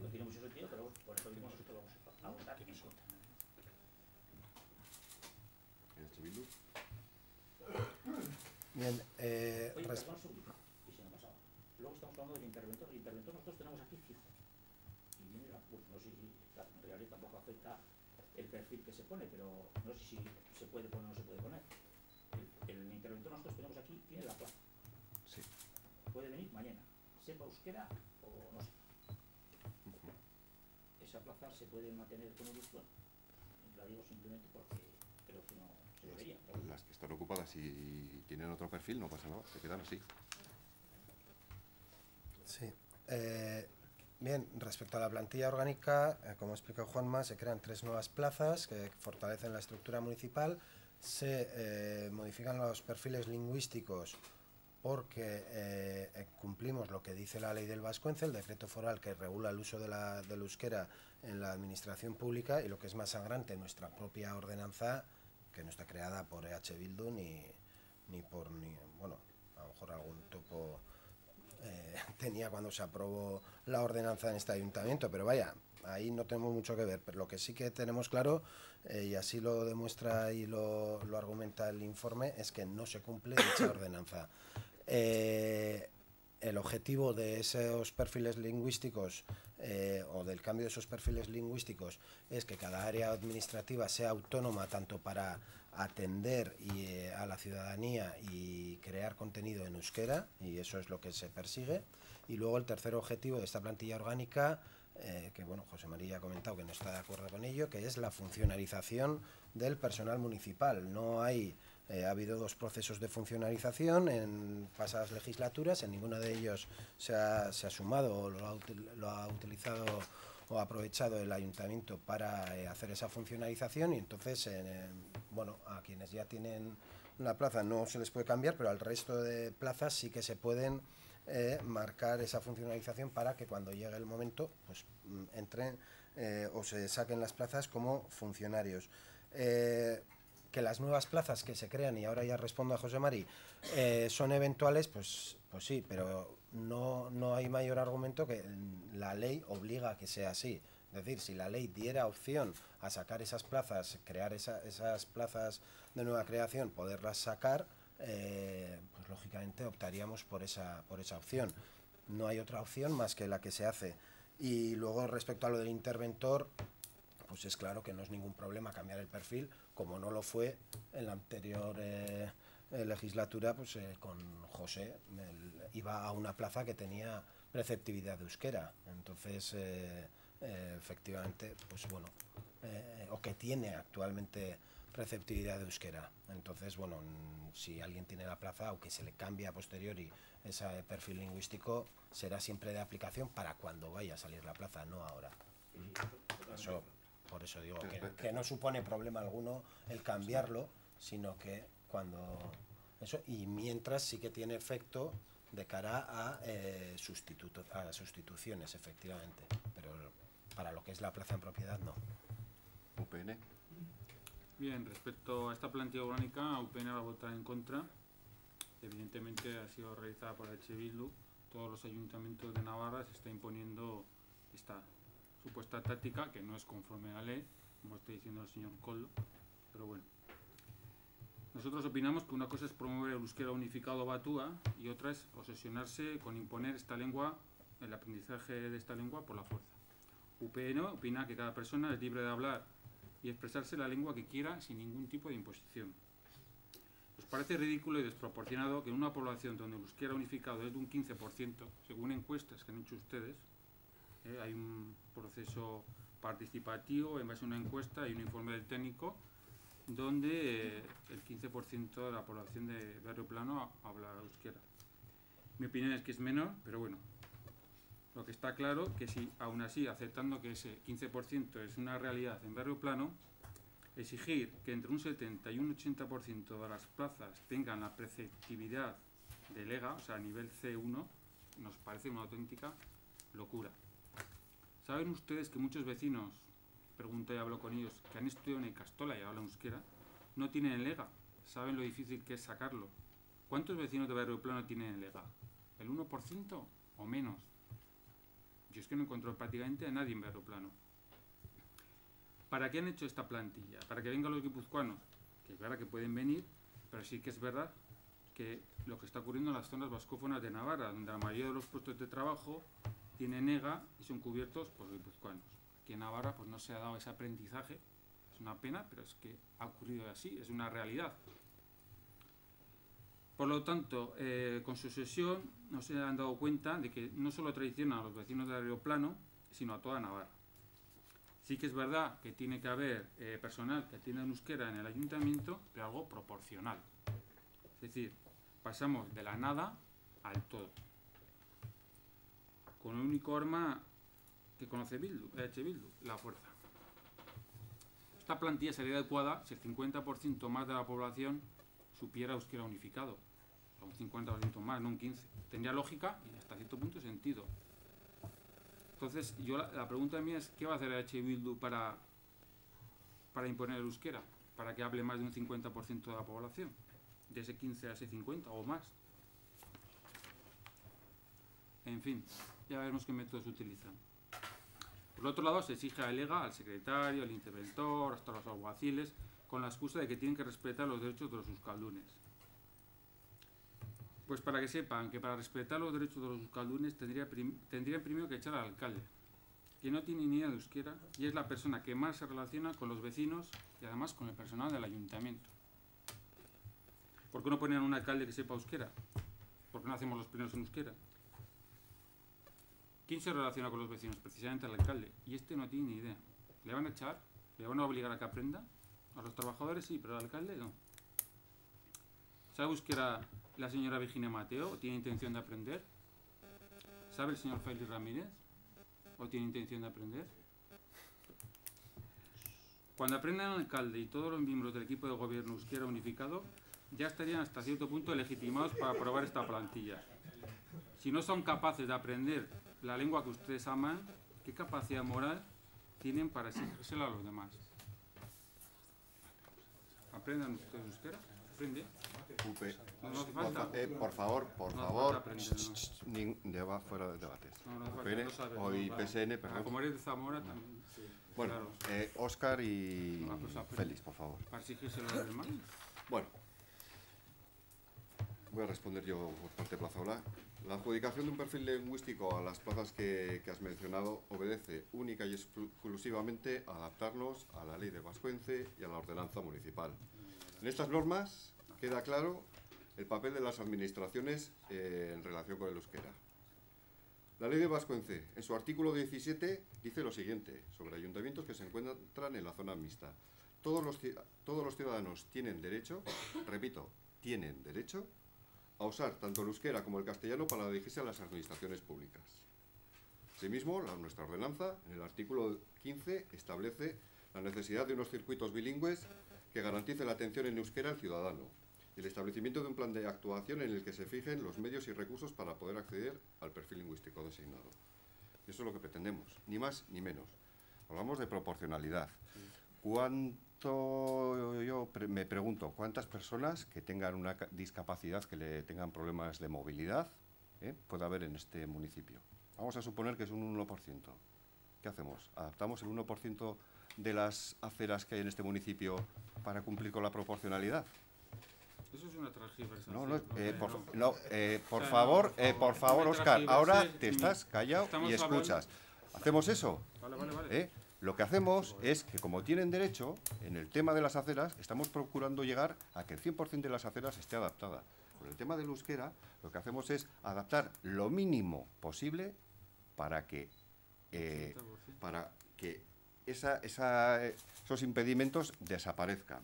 no tiene mucho sentido, pero por eso mismo nosotros vamos a votar en contra. Bien, Oye, perdón, y se me pasaba. Luego estamos hablando del interventor. El interventor nosotros tenemos aquí fijo. Y viene bueno, no sé si, claro, en realidad tampoco afecta el perfil que se pone, pero no sé si se puede poner o no se puede poner. El interventor nosotros tenemos aquí, tiene la plaza. Sí. Puede venir mañana, sepa euskera o no sepa. Esa plaza se puede mantener con ilusión. La digo simplemente porque creo que no se debería. Las que están ocupadas y tienen otro perfil no pasa nada, se quedan así. Sí. Bien, respecto a la plantilla orgánica, como ha explicado Juanma, se crean 3 nuevas plazas que fortalecen la estructura municipal, se modifican los perfiles lingüísticos porque cumplimos lo que dice la ley del vascuence, el decreto foral que regula el uso del euskera en la administración pública, y lo que es más sangrante, nuestra propia ordenanza, que no está creada por EH Bildu bueno, a lo mejor algún topo tenía cuando se aprobó la ordenanza en este ayuntamiento, pero vaya, ahí no tenemos mucho que ver. Pero lo que sí que tenemos claro, y así lo demuestra y lo argumenta el informe, es que no se cumple dicha ordenanza. El objetivo de esos perfiles lingüísticos o del cambio de esos perfiles lingüísticos es que cada área administrativa sea autónoma tanto para atender a la ciudadanía y crear contenido en euskera, y eso es lo que se persigue. Y luego el tercer objetivo de esta plantilla orgánica que bueno, José María ha comentado que no está de acuerdo con ello, que es la funcionalización del personal municipal. No hay, ha habido 2 procesos de funcionalización en pasadas legislaturas, en ninguno de ellos se ha sumado o lo ha utilizado o ha aprovechado el ayuntamiento para hacer esa funcionalización, y entonces, bueno, a quienes ya tienen la plaza no se les puede cambiar, pero al resto de plazas sí que se pueden marcar esa funcionalización para que cuando llegue el momento pues entren o se saquen las plazas como funcionarios. Que las nuevas plazas que se crean, y ahora ya respondo a José Mari, son eventuales, pues sí, pero no hay mayor argumento que la ley obliga a que sea así. Es decir, si la ley diera opción a sacar esas plazas, crear esas plazas de nueva creación, poderlas sacar, pues lógicamente optaríamos por esa opción. No hay otra opción más que la que se hace. Y luego, respecto a lo del interventor, pues es claro que no es ningún problema cambiar el perfil, como no lo fue en la anterior legislatura, pues con José iba a una plaza que tenía preceptividad de euskera. Entonces, efectivamente, pues bueno, o que tiene actualmente preceptividad de euskera. Entonces, bueno, si alguien tiene la plaza, aunque se le cambie a posteriori ese perfil lingüístico, será siempre de aplicación para cuando vaya a salir la plaza, no ahora. Eso, por eso digo que no supone problema alguno el cambiarlo, sino que cuando eso, y mientras sí que tiene efecto de cara a sustituciones, efectivamente, pero para lo que es la plaza en propiedad, no. UPN. Bien, respecto a esta plantilla orgánica, UPN va a votar en contra. Evidentemente ha sido realizada por H. Bildu. Todos los ayuntamientos de Navarra se está imponiendo esta supuesta táctica que no es conforme a la ley, como está diciendo el señor Koldo, pero bueno. Nosotros opinamos que una cosa es promover el euskera unificado batúa y otra es obsesionarse con imponer esta lengua, el aprendizaje de esta lengua por la fuerza. UPN opina que cada persona es libre de hablar y expresarse la lengua que quiera sin ningún tipo de imposición. Nos parece ridículo y desproporcionado que en una población donde el euskera unificado es de un 15%, según encuestas que han hecho ustedes, hay un proceso participativo en base a una encuesta y un informe del técnico donde el 15% de la población de Barrio Plano habla euskera. Mi opinión es que es menor, pero bueno, lo que está claro que si aún así, aceptando que ese 15% es una realidad en Barrio Plano, exigir que entre un 70 y un 80% de las plazas tengan la preceptividad del EGA, o sea, a nivel C1, nos parece una auténtica locura. ¿Saben ustedes que muchos vecinos, pregunté y hablo con ellos, que han estudiado en Ikastola y hablan euskera, no tienen el EGA? ¿Saben lo difícil que es sacarlo? ¿Cuántos vecinos de Barrio Plano tienen el EGA? ¿El 1% o menos? Yo es que no encuentro prácticamente a nadie en Barrio Plano. ¿Para qué han hecho esta plantilla? ¿Para que vengan los guipuzcoanos? Que es verdad que pueden venir, pero sí que es verdad que lo que está ocurriendo en las zonas vascófonas de Navarra, donde la mayoría de los puestos de trabajo tienen EGA y son cubiertos por guipuzcoanos. Aquí en Navarra pues no se ha dado ese aprendizaje, es una pena, pero es que ha ocurrido así, es una realidad. Por lo tanto, con su sesión no se han dado cuenta de que no solo traiciona a los vecinos de Aeroplano, sino a toda Navarra. Sí que es verdad que tiene que haber personal que atienda en euskera en el ayuntamiento, pero algo proporcional. Es decir, pasamos de la nada al todo. Con el único arma que conoce Bildu, Bildu, la fuerza. Esta plantilla sería adecuada si el 50% más de la población supiera euskera unificado. Un 50% más, no un 15%. Tendría lógica y hasta cierto punto sentido. Entonces, yo la pregunta mía es, ¿qué va a hacer H. Bildu para imponer el euskera? Para que hable más de un 50% de la población. De ese 15 a ese 50 o más. En fin, ya veremos qué métodos utilizan. Por otro lado, se exige al EGA, al secretario, al interventor, hasta los alguaciles, con la excusa de que tienen que respetar los derechos de los euskaldunes. Pues para que sepan que para respetar los derechos de los euskaldunes tendrían primero que echar al alcalde, que no tiene ni idea de euskera y es la persona que más se relaciona con los vecinos y además con el personal del ayuntamiento. ¿Por qué no ponen a un alcalde que sepa euskera? ¿Por qué no hacemos los plenos en euskera? ¿quién se relaciona con los vecinos? Precisamente el alcalde. Y este no tiene ni idea. ¿Le van a echar? ¿Le van a obligar a que aprenda? A los trabajadores sí, pero al alcalde no. ¿Sabe euskera la señora Virginia Mateo o tiene intención de aprender? ¿Sabe el señor Félix Ramírez o tiene intención de aprender? Cuando aprendan el alcalde y todos los miembros del equipo de gobierno euskera unificado, ya estarían hasta cierto punto legitimados para aprobar esta plantilla. Si no son capaces de aprender la lengua que ustedes aman, ¿qué capacidad moral tienen para exigírsela a los demás? ¿Aprendan ustedes euskera? ¿Aprende? Upe. No hace falta. Por favor, No hace falta aprender, no. Fuera de debates. No, no hace falta, UPN, no sabe, hoy no. PSN, perdón. Como eres de Zamora, también. Bueno, Claro. Óscar y Ah, pues aprende. Félix, por favor. Para exigírselo a los demás. Bueno, voy a responder yo por parte de Plaza Ola. La adjudicación de un perfil lingüístico a las plazas que has mencionado obedece única y exclusivamente a adaptarnos a la ley de Vascuence y a la ordenanza municipal. En estas normas queda claro el papel de las administraciones en relación con el euskera. La ley de Vascuence, en su artículo 17, dice lo siguiente sobre ayuntamientos que se encuentran en la zona mixta. Todos los ciudadanos tienen derecho, repito, tienen derecho a usar tanto el euskera como el castellano para dirigirse a las administraciones públicas. Asimismo, nuestra ordenanza, en el artículo 15, establece la necesidad de unos circuitos bilingües que garanticen la atención en euskera al ciudadano y el establecimiento de un plan de actuación en el que se fijen los medios y recursos para poder acceder al perfil lingüístico designado. Y eso es lo que pretendemos, ni más ni menos. Hablamos de proporcionalidad. Me pregunto, ¿cuántas personas que tengan una discapacidad, que le tengan problemas de movilidad, puede haber en este municipio? Vamos a suponer que es un 1%. ¿Qué hacemos? ¿Adaptamos el 1% de las aceras que hay en este municipio para cumplir con la proporcionalidad? Eso es una transgiversación. Por favor, Óscar, ahora te estás callado y escuchas. ¿Hacemos eso? Vale. Lo que hacemos es que, como tienen derecho, en el tema de las aceras, estamos procurando llegar a que el 100% de las aceras esté adaptada. Con el tema del euskera, lo que hacemos es adaptar lo mínimo posible para que esos impedimentos desaparezcan.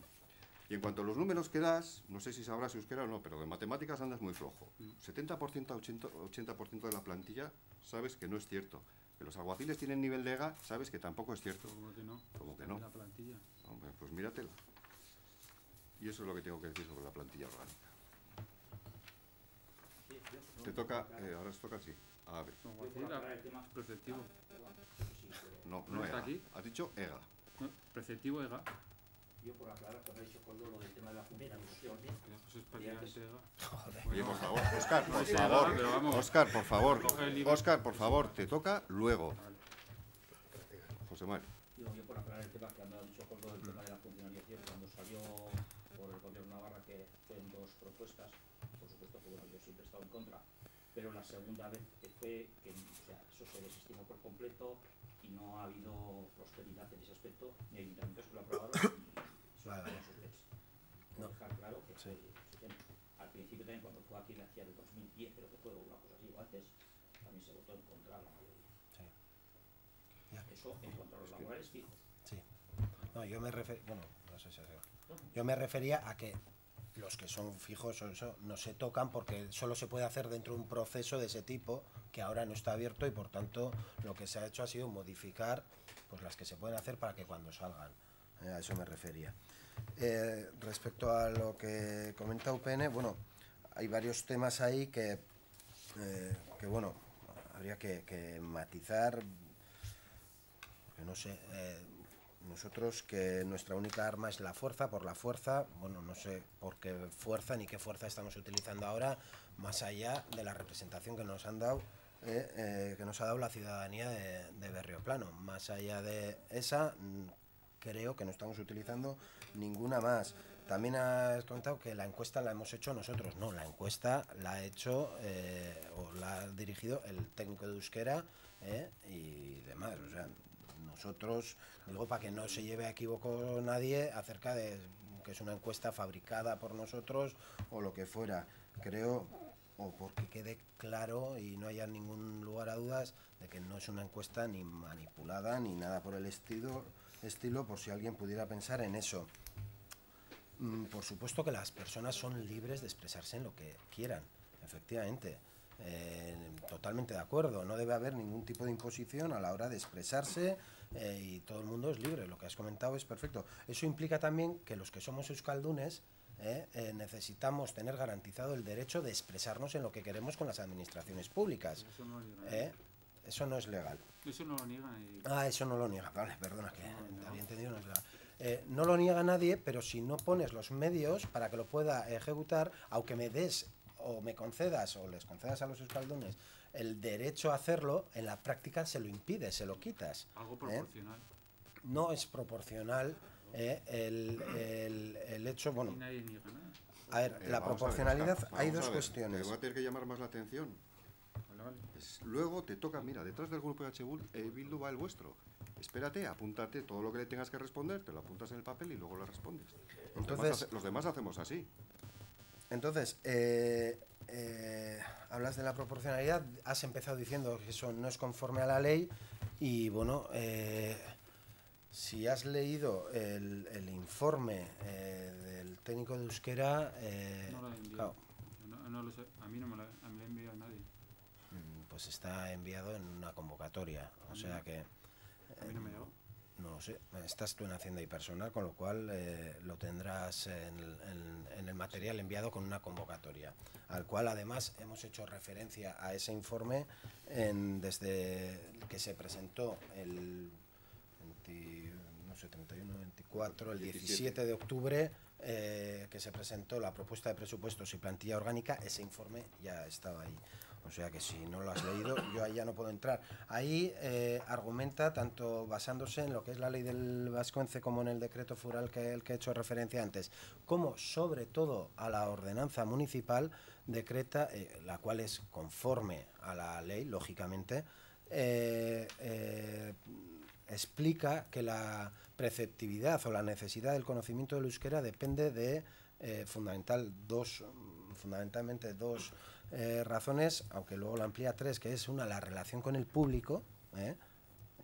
Y en cuanto a los números que das, no sé si sabrás euskera o no, pero de matemáticas andas muy flojo. 70% a 80% de la plantilla sabes que no es cierto. Que los alguaciles tienen nivel de EGA, sabes que tampoco es cierto. ¿Cómo que no? ¿Cómo que no? La plantilla. Hombre, pues míratela. Y eso es lo que tengo que decir sobre la plantilla orgánica. Te toca, ahora os toca sí. A ver. Preceptivo. No ¿Está EGA. aquí? Has dicho EGA. No, preceptivo EGA. Yo por aclarar, cuando he dicho con lo del tema de la función, Pues es prácticamente EGA. Oye, por favor, Óscar, por Sí, favor. pero vamos. Óscar, por favor. Coge el libro. Óscar, por favor, te toca luego. José Manuel. Digo, yo por aclarar el tema que me ha dicho Coldo del tema de la funcionalización, cuando salió por el gobierno de Navarra, que fueron dos propuestas, por supuesto que bueno, yo siempre he estado en contra, pero la segunda vez que fue que eso se desestimó por completo y no ha habido prosperidad en ese aspecto, ni ayuntamientos que lo aprobaron ni no dejar claro que sí. Al principio también cuando fue aquí hacia el 2010, creo que fue una cosa así o antes, también se votó en contra la mayoría. Eso en cuanto a los laborales fijo. Sí. No, yo me yo me refería a que los que son fijos o eso no se tocan porque solo se puede hacer dentro de un proceso de ese tipo que ahora no está abierto y por tanto lo que se ha hecho ha sido modificar pues las que se pueden hacer para que cuando salgan. A eso me refería. Respecto a lo que comenta UPN, bueno, hay varios temas ahí que bueno, habría que matizar, porque no sé, nosotros que nuestra única arma es la fuerza, por la fuerza, bueno, no sé por qué fuerza ni qué fuerza estamos utilizando ahora, más allá de la representación que nos han dado, que nos ha dado la ciudadanía de Berrioplano. Más allá de esa, creo que no estamos utilizando ninguna más. También has contado que la encuesta la hemos hecho nosotros. No, la encuesta la ha hecho o la ha dirigido el técnico de euskera y demás. O sea, nosotros, digo, para que no se lleve a equivoco nadie acerca de que es una encuesta fabricada por nosotros o lo que fuera. Creo, o porque quede claro y no haya ningún lugar a dudas, de que no es una encuesta ni manipulada ni nada por el estilo, por si alguien pudiera pensar en eso. Por supuesto que las personas son libres de expresarse en lo que quieran, efectivamente. Totalmente de acuerdo, no debe haber ningún tipo de imposición a la hora de expresarse y todo el mundo es libre, lo que has comentado es perfecto. Eso implica también que los que somos euskaldunes necesitamos tener garantizado el derecho de expresarnos en lo que queremos con las administraciones públicas. Eso no es legal. Eso no lo niega. Eso no lo niega, vale, perdona, que te había entendido, no es legal. No lo niega nadie, pero si no pones los medios para que lo pueda ejecutar, aunque me des o me concedas o les concedas a los euskaldunes el derecho a hacerlo, en la práctica se lo impides, se lo quitas. Algo proporcional. No es proporcional el hecho, bueno, nadie niega nada. a ver, la proporcionalidad, hay dos cuestiones. Te voy a tener que llamar más la atención. Vale. Luego te toca, mira, detrás del grupo de Bildu va el vuestro. Espérate, apúntate todo lo que le tengas que responder, te lo apuntas en el papel y luego lo respondes. Los demás hacemos así. Entonces, hablas de la proporcionalidad, has empezado diciendo que eso no es conforme a la ley y bueno, si has leído el informe del técnico de euskera... no lo he enviado. Claro, no lo sé, a mí no me lo ha enviado nadie. Pues está enviado en una convocatoria, o sea que... ¿A mí no me llegó? No lo sé, estás tú en Hacienda y Personal, con lo cual lo tendrás en el material enviado con una convocatoria, al cual además hemos hecho referencia a ese informe desde que se presentó el 31, 24, el 17 de octubre, que se presentó la propuesta de presupuestos y plantilla orgánica, ese informe ya estaba ahí. O sea que si no lo has leído, yo ahí ya no puedo entrar. Ahí argumenta, tanto basándose en lo que es la ley del Vascuence como en el decreto foral el que he hecho referencia antes, como sobre todo a la ordenanza municipal, decreta, la cual es conforme a la ley, lógicamente, explica que la preceptividad o la necesidad del conocimiento del euskera depende de fundamentalmente dos razones, aunque luego lo amplía tres, que es una, la relación con el público.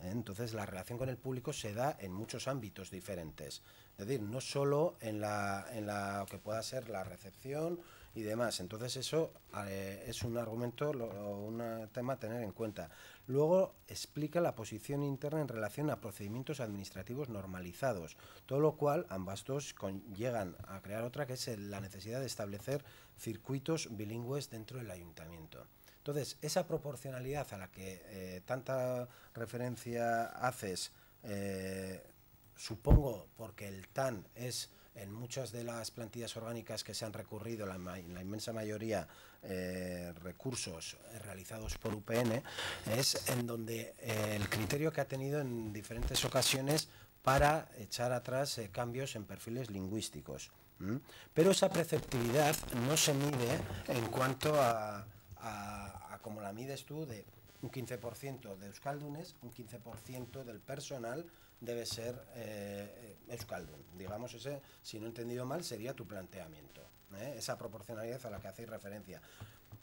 Entonces la relación con el público se da en muchos ámbitos diferentes, es decir, no solo en la que pueda ser la recepción y demás. Entonces eso es un argumento o un tema a tener en cuenta. Luego explica la posición interna en relación a procedimientos administrativos normalizados, todo lo cual ambas dos llegan a crear otra, que es la necesidad de establecer circuitos bilingües dentro del ayuntamiento. Entonces, esa proporcionalidad a la que tanta referencia haces, supongo porque el TAN es, en muchas de las plantillas orgánicas que se han recurrido, la inmensa mayoría, recursos realizados por UPN, es en donde el criterio que ha tenido en diferentes ocasiones para echar atrás cambios en perfiles lingüísticos. Pero esa preceptividad no se mide en cuanto a como la mides tú, de un 15% de euskaldunes, un 15% del personal debe ser euskaldun. Digamos, ese, si no he entendido mal, sería tu planteamiento, esa proporcionalidad a la que hacéis referencia.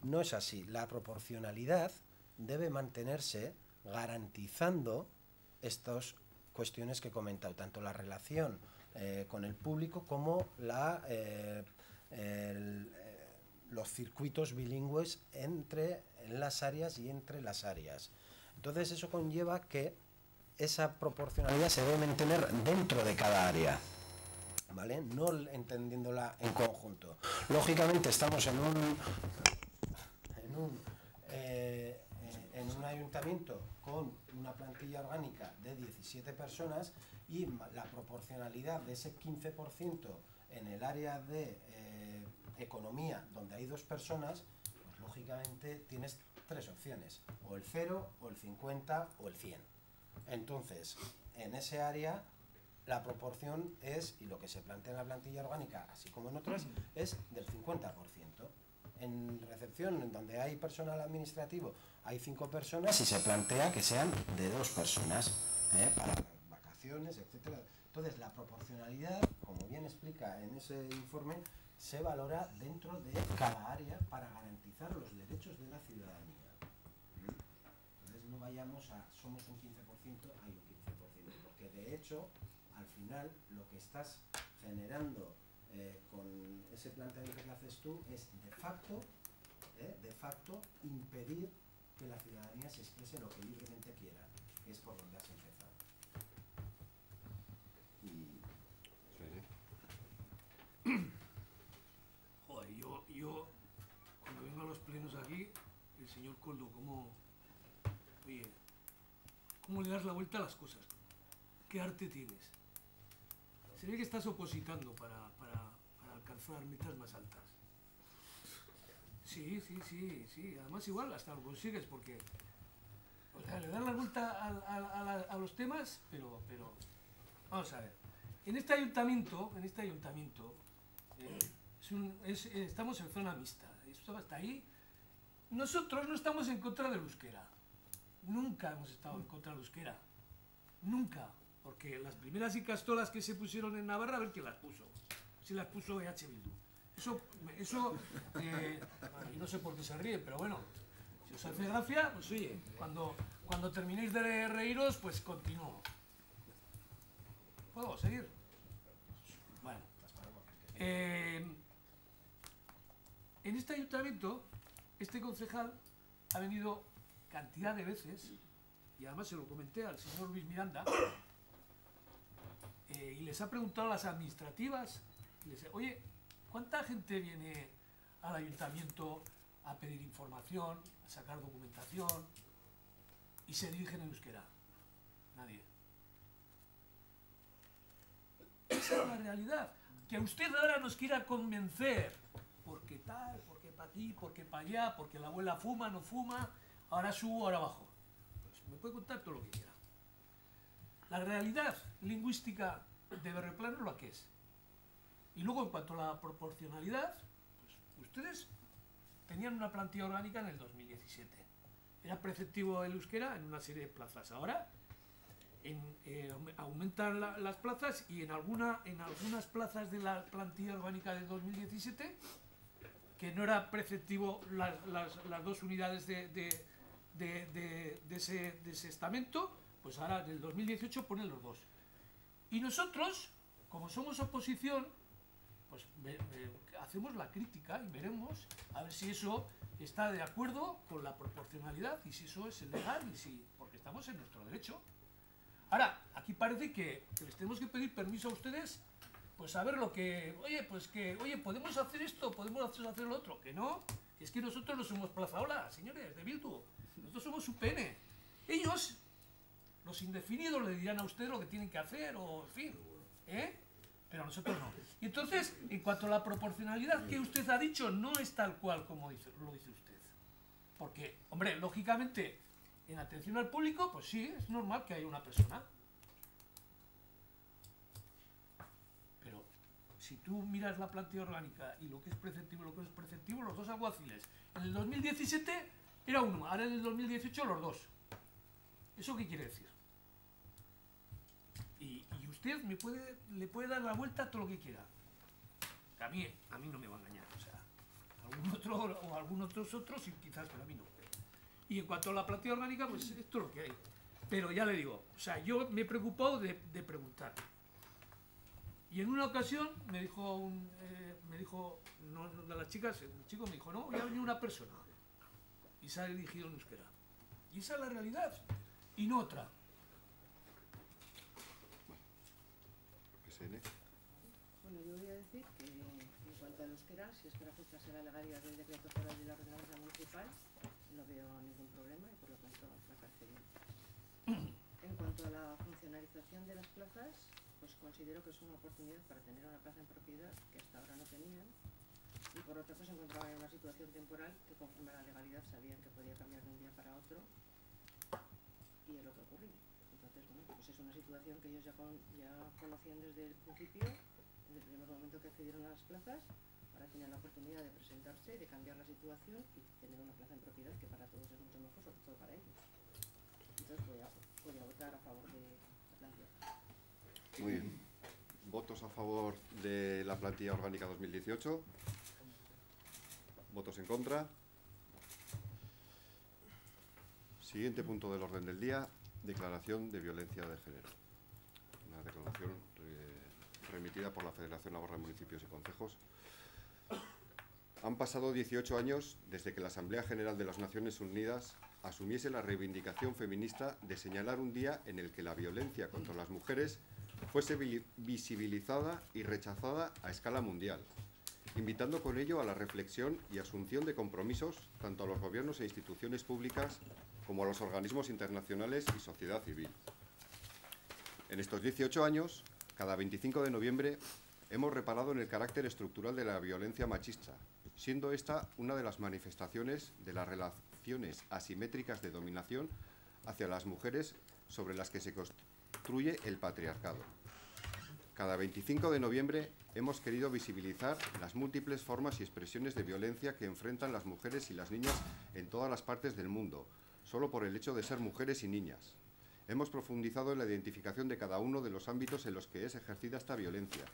No es así. La proporcionalidad debe mantenerse garantizando estas cuestiones que he comentado, tanto la relación con el público como los circuitos bilingües en las áreas y entre las áreas. Entonces eso conlleva que esa proporcionalidad se debe mantener dentro de cada área, ¿vale? No entendiéndola en conjunto. Lógicamente estamos en un ayuntamiento con una plantilla orgánica de 17 personas y la proporcionalidad de ese 15% en el área de economía, donde hay 2 personas, pues lógicamente tienes 3 opciones, o el 0, o el 50, o el 100. Entonces, en ese área, la proporción es, y lo que se plantea en la plantilla orgánica, así como en otras, es del 50%. En recepción, en donde hay personal administrativo, hay 5 personas y se plantea que sean de 2 personas, para vacaciones, etcétera. Entonces, la proporcionalidad, como bien explica en ese informe, se valora dentro de cada área para garantizar los derechos de la ciudadanía. Entonces, no vayamos a somos un 15%, hay un 15%, porque de hecho, al final, lo que estás generando con ese planteamiento que haces tú es de facto, impedir que la ciudadanía se exprese lo que libremente quiera, que es por donde has empezado. Y... Joder, yo cuando vengo a los plenos aquí, el señor Koldo, oye, ¿cómo le das la vuelta a las cosas? ¿Qué arte tienes? Se ve que estás opositando para alcanzar metas más altas. Sí, además igual hasta lo consigues porque, o sea, le das la vuelta a los temas, pero vamos a ver. En este ayuntamiento estamos en zona mixta, esto hasta ahí. Nosotros no estamos en contra del euskera, nunca hemos estado en contra del euskera, nunca, porque las primeras icastolas que se pusieron en Navarra, a ver quién las puso, si las puso EH Bildu. Eso y no sé por qué se ríe, pero bueno, si os hace gracia, pues oye, cuando terminéis de reíros, pues continúo. ¿Puedo seguir? Bueno, en este ayuntamiento, este concejal ha venido cantidad de veces, y además se lo comenté al señor Luis Miranda, y les ha preguntado a las administrativas, y les dice, oye, ¿cuánta gente viene al ayuntamiento a pedir información, a sacar documentación, y se dirigen en euskera? Nadie. Esa es la realidad. Que usted ahora nos quiera convencer, porque tal, porque para aquí, porque para allá, porque la abuela fuma, no fuma, ahora subo, ahora bajo. Pues me puede contar todo lo que quiera. La realidad lingüística de Berreplano es lo que es. Y luego, en cuanto a la proporcionalidad, pues ustedes tenían una plantilla orgánica en el 2017. Era preceptivo el euskera en una serie de plazas. Ahora aumentan las plazas y en algunas plazas de la plantilla orgánica del 2017, que no era preceptivo las dos unidades de ese estamento, pues ahora del 2018 ponen los dos. Y nosotros, como somos oposición, pues hacemos la crítica y veremos a ver si eso está de acuerdo con la proporcionalidad y si eso es legal y si, porque estamos en nuestro derecho. Ahora, aquí parece que les tenemos que pedir permiso a ustedes, pues a ver lo que, oye, podemos hacer esto, podemos hacer lo otro, que no, es que nosotros no somos plazaola, señores de Bildu, nosotros somos UPN. Ellos, los indefinidos, le dirán a ustedes lo que tienen que hacer, o en fin, pero nosotros no. Y entonces, en cuanto a la proporcionalidad que usted ha dicho, no es tal cual como lo dice usted. Porque, hombre, lógicamente, en atención al público, pues sí, es normal que haya una persona. Pero si tú miras la plantilla orgánica y lo que es preceptivo y lo que no es preceptivo, los dos alguaciles. En el 2017 era uno, ahora en el 2018 los dos. ¿Eso qué quiere decir? Y usted le puede dar la vuelta a todo lo que quiera. A mí no me va a engañar. O sea, algunos otros y quizás, pero a mí no. Y en cuanto a la plantilla orgánica, pues esto es lo que hay. Pero ya le digo, o sea, yo me he preocupado de preguntar. Y en una ocasión me dijo una de las chicas, el chico me dijo, no, voy a venir una persona. Y se ha dirigido en euskera. Y esa es la realidad. Y no otra. Bueno, yo voy a decir que en cuanto al euskera, si es para ajustarse a la legalidad del decreto foral de la ordenanza municipal, no veo ningún problema y por lo tanto me parece bien. En cuanto a la funcionalización de las plazas, pues considero que es una oportunidad para tener una plaza en propiedad que hasta ahora no tenían y por otro lado se encontraban en una situación temporal que conforme a la legalidad sabían que podía cambiar de un día para otro y es lo que ha ocurrido. Entonces, bueno, pues es una situación que ellos ya conocían desde el principio, desde el primer momento que accedieron a las plazas. Ahora tienen la oportunidad de presentarse, de cambiar la situación y tener una plaza en propiedad que para todos es mucho mejor, sobre todo para ellos. Entonces voy a votar a favor de la plantilla. Muy bien. ¿Votos a favor de la plantilla orgánica 2018? ¿Votos en contra? Siguiente punto del orden del día, declaración de violencia de género. Una declaración remitida por la Federación Navarra de Municipios y Concejos. Han pasado 18 años desde que la Asamblea General de las Naciones Unidas asumiese la reivindicación feminista de señalar un día en el que la violencia contra las mujeres fuese visibilizada y rechazada a escala mundial, invitando con ello a la reflexión y asunción de compromisos tanto a los gobiernos e instituciones públicas como a los organismos internacionales y sociedad civil. En estos 18 años, cada 25 de noviembre, hemos reparado en el carácter estructural de la violencia machista, siendo esta una de las manifestaciones de las relaciones asimétricas de dominación hacia las mujeres sobre las que se construye el patriarcado. Cada 25 de noviembre hemos querido visibilizar las múltiples formas y expresiones de violencia que enfrentan las mujeres y las niñas en todas las partes del mundo, solo por el hecho de ser mujeres y niñas. Hemos profundizado en la identificación de cada uno de los ámbitos en los que es ejercida esta violencia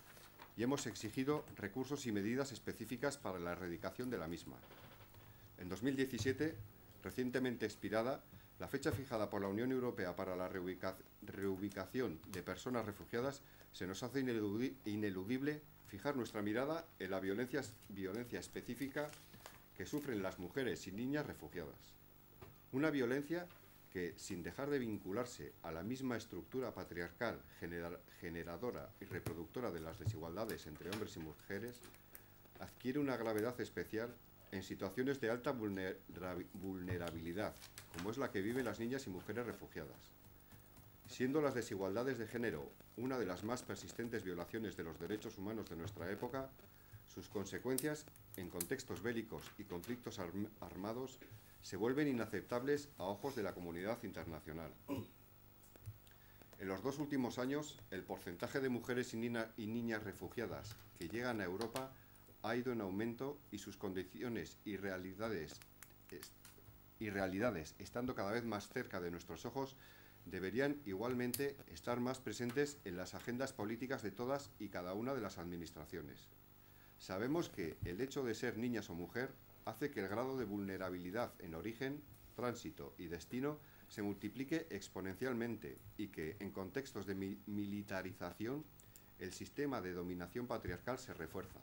y hemos exigido recursos y medidas específicas para la erradicación de la misma. En 2017, recientemente expirada, la fecha fijada por la Unión Europea para la reubicación de personas refugiadas, se nos hace ineludible fijar nuestra mirada en la violencia específica que sufren las mujeres y niñas refugiadas. Una violencia que, sin dejar de vincularse a la misma estructura patriarcal generadora y reproductora de las desigualdades entre hombres y mujeres, adquiere una gravedad especial en situaciones de alta vulnerabilidad, como es la que viven las niñas y mujeres refugiadas. Siendo las desigualdades de género una de las más persistentes violaciones de los derechos humanos de nuestra época, sus consecuencias en contextos bélicos y conflictos armados se vuelven inaceptables a ojos de la comunidad internacional. En los 2 últimos años, el porcentaje de mujeres y niñas refugiadas que llegan a Europa ha ido en aumento y sus condiciones y realidades, estando cada vez más cerca de nuestros ojos, deberían igualmente estar más presentes en las agendas políticas de todas y cada una de las administraciones. Sabemos que el hecho de ser niñas o mujer hace que el grado de vulnerabilidad en origen, tránsito y destino se multiplique exponencialmente y que, en contextos de militarización, el sistema de dominación patriarcal se refuerza,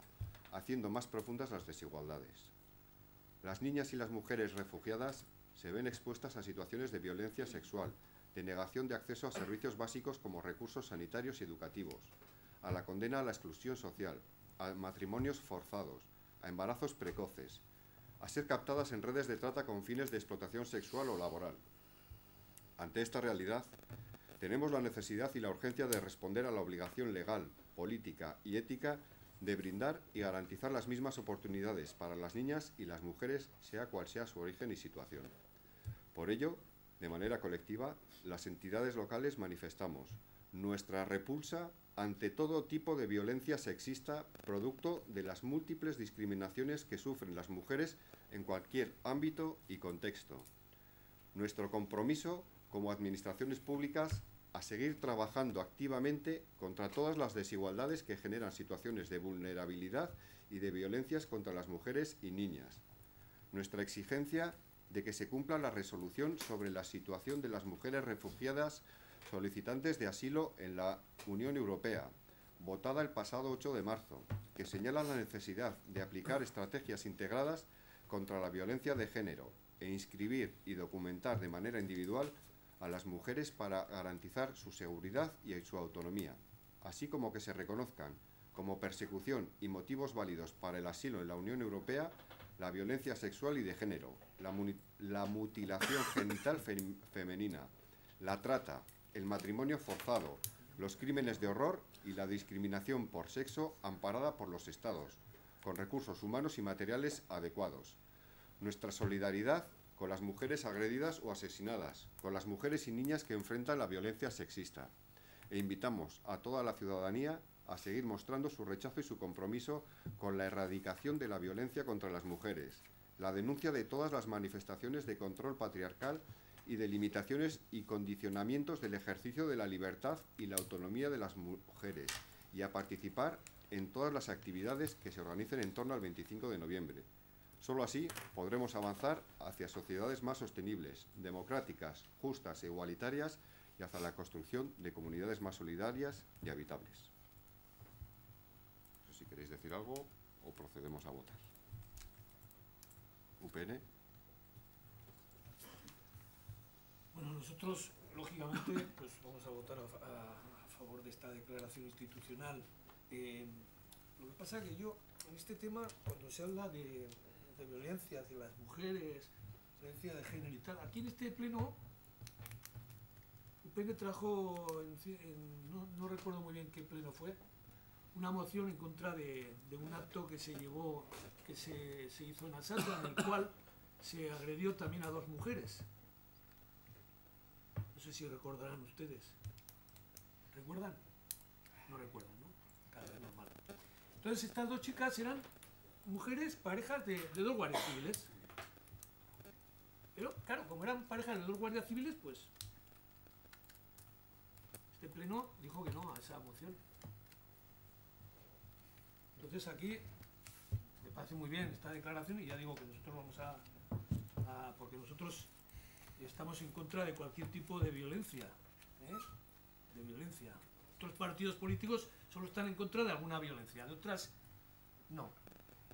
haciendo más profundas las desigualdades. Las niñas y las mujeres refugiadas se ven expuestas a situaciones de violencia sexual, de negación de acceso a servicios básicos como recursos sanitarios y educativos, a la condena a la exclusión social, a matrimonios forzados, a embarazos precoces, a ser captadas en redes de trata con fines de explotación sexual o laboral. Ante esta realidad, tenemos la necesidad y la urgencia de responder a la obligación legal, política y ética de brindar y garantizar las mismas oportunidades para las niñas y las mujeres, sea cual sea su origen y situación. Por ello, de manera colectiva, las entidades locales manifestamos nuestra repulsa ante todo tipo de violencia sexista producto de las múltiples discriminaciones que sufren las mujeres en cualquier ámbito y contexto. Nuestro compromiso como administraciones públicas a seguir trabajando activamente contra todas las desigualdades que generan situaciones de vulnerabilidad y de violencias contra las mujeres y niñas. Nuestra exigencia de que se cumpla la resolución sobre la situación de las mujeres refugiadas solicitantes de asilo en la Unión Europea, votada el pasado 8 de marzo, que señala la necesidad de aplicar estrategias integradas contra la violencia de género e inscribir y documentar de manera individual a las mujeres para garantizar su seguridad y su autonomía, así como que se reconozcan como persecución y motivos válidos para el asilo en la Unión Europea la violencia sexual y de género, la mutilación genital femenina, la trata, el matrimonio forzado, los crímenes de horror y la discriminación por sexo amparada por los Estados, con recursos humanos y materiales adecuados. Nuestra solidaridad con las mujeres agredidas o asesinadas, con las mujeres y niñas que enfrentan la violencia sexista. E invitamos a toda la ciudadanía a seguir mostrando su rechazo y su compromiso con la erradicación de la violencia contra las mujeres, la denuncia de todas las manifestaciones de control patriarcal y de limitaciones y condicionamientos del ejercicio de la libertad y la autonomía de las mujeres, y a participar en todas las actividades que se organicen en torno al 25 de noviembre, Solo así podremos avanzar hacia sociedades más sostenibles, democráticas, justas e igualitarias y hacia la construcción de comunidades más solidarias y habitables. No sé si queréis decir algo o procedemos a votar. UPN. Bueno, nosotros, lógicamente, pues vamos a votar a favor de esta declaración institucional. Lo que pasa es que yo, en este tema, cuando se habla de violencia hacia las mujeres, violencia de género y tal, aquí en este pleno, UPN trajo, no recuerdo muy bien qué pleno fue, una moción en contra de un acto que se llevó, que se hizo en Alsacia, en el cual se agredió también a 2 mujeres. No sé si recordarán ustedes. ¿Recuerdan? No recuerdan, ¿no? Claro, es normal. Entonces estas 2 chicas eran mujeres, parejas de 2 guardias civiles. Pero, claro, como eran parejas de 2 guardias civiles, pues este pleno dijo que no a esa moción. Entonces aquí me parece muy bien esta declaración y ya digo que nosotros vamos porque nosotros estamos en contra de cualquier tipo de violencia, de violencia. Otros partidos políticos solo están en contra de alguna violencia, de otras no.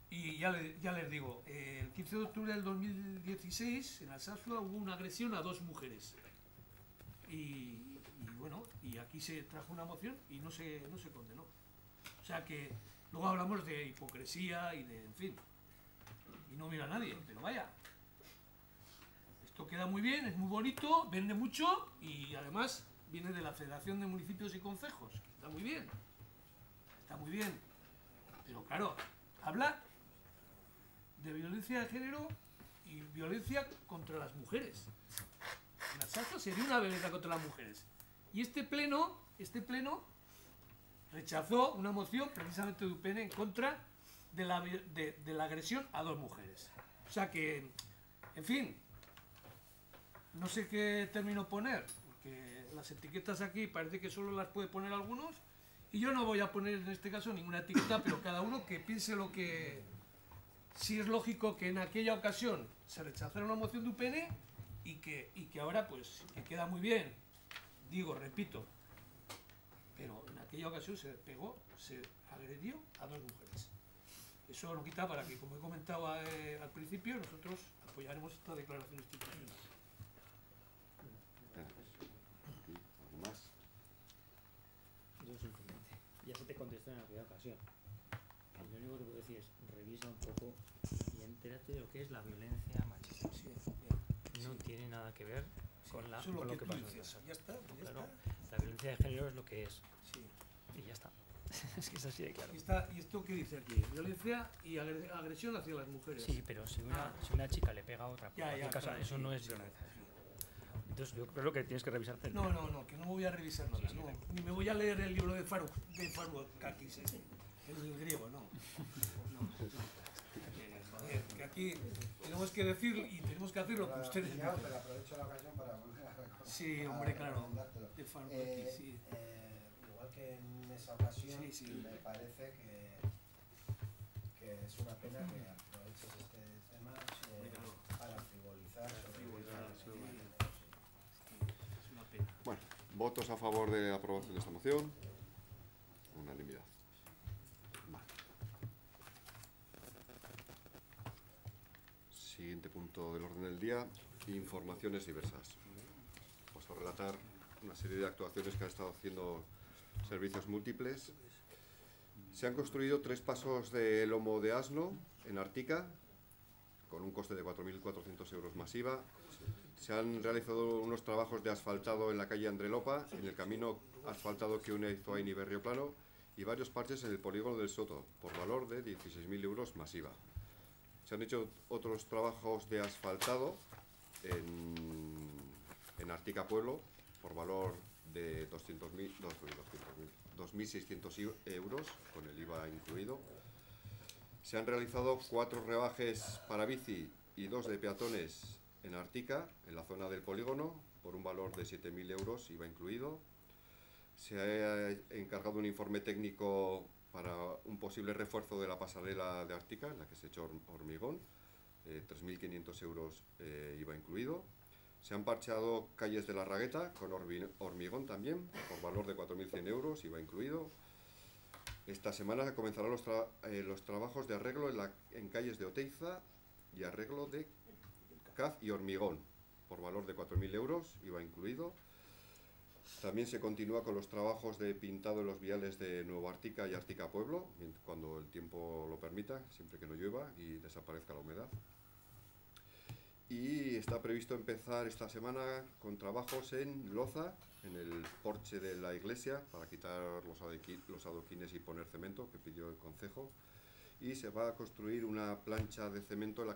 Y ya les digo, el 15 de octubre del 2016 en Alsasua hubo una agresión a 2 mujeres. Y bueno, y aquí se trajo una moción y no se condenó. O sea que luego hablamos de hipocresía y de, en fin, y no mira a nadie, pero vaya. Esto queda muy bien, es muy bonito, vende mucho y además viene de la Federación de Municipios y Concejos. Está muy bien. Está muy bien. Pero claro, habla de violencia de género y violencia contra las mujeres. En Alsacia sería una violencia contra las mujeres. Y este pleno rechazó una moción precisamente de UPN en contra de la agresión a 2 mujeres. O sea que, en fin, no sé qué término poner, porque las etiquetas aquí parece que solo las puede poner algunos, y yo no voy a poner en este caso ninguna etiqueta, pero cada uno que piense lo que... Si es lógico que en aquella ocasión se rechazara una moción de UPN y que ahora pues que queda muy bien, digo, repito, pero en aquella ocasión se agredió a 2 mujeres. Eso no quita para que, como he comentado al principio, nosotros apoyaremos esta declaración institucional. ¿Algo más? Yo simplemente, ya se te contestó en aquella ocasión. Lo único que puedo decir es, revisa un poco y entérate de lo que es la violencia machista. No tiene nada que ver con lo que pasó. Ya está, pues ya Claro, está. la violencia de género es lo que es. Sí. Y ya está. Es que es así de claro. ¿Y esto qué dice aquí? Violencia y agresión hacia las mujeres. Sí, pero si una chica le pega a otra por Ya, casa, claro, eso sí, no es sí. violencia. Entonces yo creo que tienes que revisarte. No, que no voy a revisar nada, Sí, no. Ni me voy a leer el libro de Farukakis, el griego, no. Joder, que aquí tenemos que decir y tenemos que hacer lo que ustedes dicen. Pero aprovecho la ocasión para volver a recordar. Sí, hombre, claro. recomendártelo. De Farukakis, sí. Igual que en esa ocasión, Sí. me parece que es una pena que aproveches este tema para frivolizar. Es una pena. Bueno, votos a favor de la aprobación de esta moción. Unanimidad. Vale. Siguiente punto del orden del día, informaciones diversas. Vamos a relatar una serie de actuaciones que han estado haciendo servicios múltiples. Se han construido 3 pasos de lomo de asno en Artica, con un coste de 4.400 euros más IVA. Se han realizado unos trabajos de asfaltado en la calle Andrelopa, en el camino asfaltado que une Aizoain y Berrioplano, y varios parches en el polígono del Soto, por valor de 16.000 euros más IVA. Se han hecho otros trabajos de asfaltado en Artica Pueblo, por valor de 2.600 euros, con el IVA incluido. Se han realizado 4 rebajes para bici y 2 de peatones en Artica, en la zona del polígono, por un valor de 7.000 euros, IVA incluido. Se ha encargado un informe técnico para un posible refuerzo de la pasarela de Artica, en la que se ha hecho hormigón, 3.500 euros IVA incluido. Se han parcheado calles de la Ragueta con hormigón también, por valor de 4.100 euros, IVA incluido. Esta semana comenzarán los trabajos de arreglo en calles de Oteiza y arreglo de Caz y Hormigón, por valor de 4.000 euros, IVA incluido. También se continúa con los trabajos de pintado en los viales de Nuevo Artica y Artica Pueblo, cuando el tiempo lo permita, siempre que no llueva y desaparezca la humedad. Y está previsto empezar esta semana con trabajos en Loza, en el porche de la iglesia, para quitar los adoquines y poner cemento, que pidió el concejo. Y se va a construir una plancha de cemento en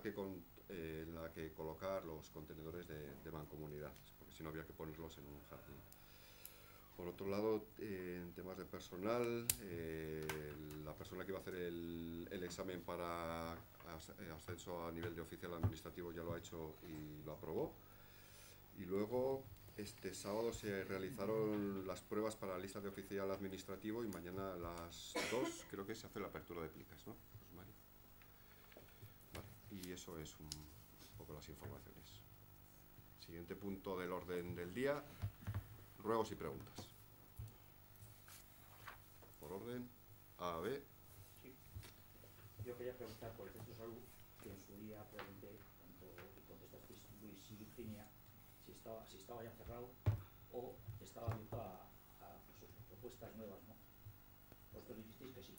la que colocar los contenedores de mancomunidad, porque si no había que ponerlos en un jardín. Por otro lado, en temas de personal, la persona que iba a hacer el examen para ascenso a nivel de oficial administrativo ya lo ha hecho y lo aprobó. Y luego, este sábado se realizaron las pruebas para la lista de oficial administrativo y mañana a las 2 creo que se hace la apertura de plicas, ¿no, Rosmari? Vale, y eso es un poco las informaciones. Siguiente punto del orden del día. Ruegos y preguntas. Por orden, A, B. Sí. Yo quería preguntar por el centro de salud, que en su día pregunté, tanto y contestasteis Luis y Virginia, si estaba ya cerrado o estaba abierto a propuestas nuevas, ¿no? Vosotros dijisteis que sí.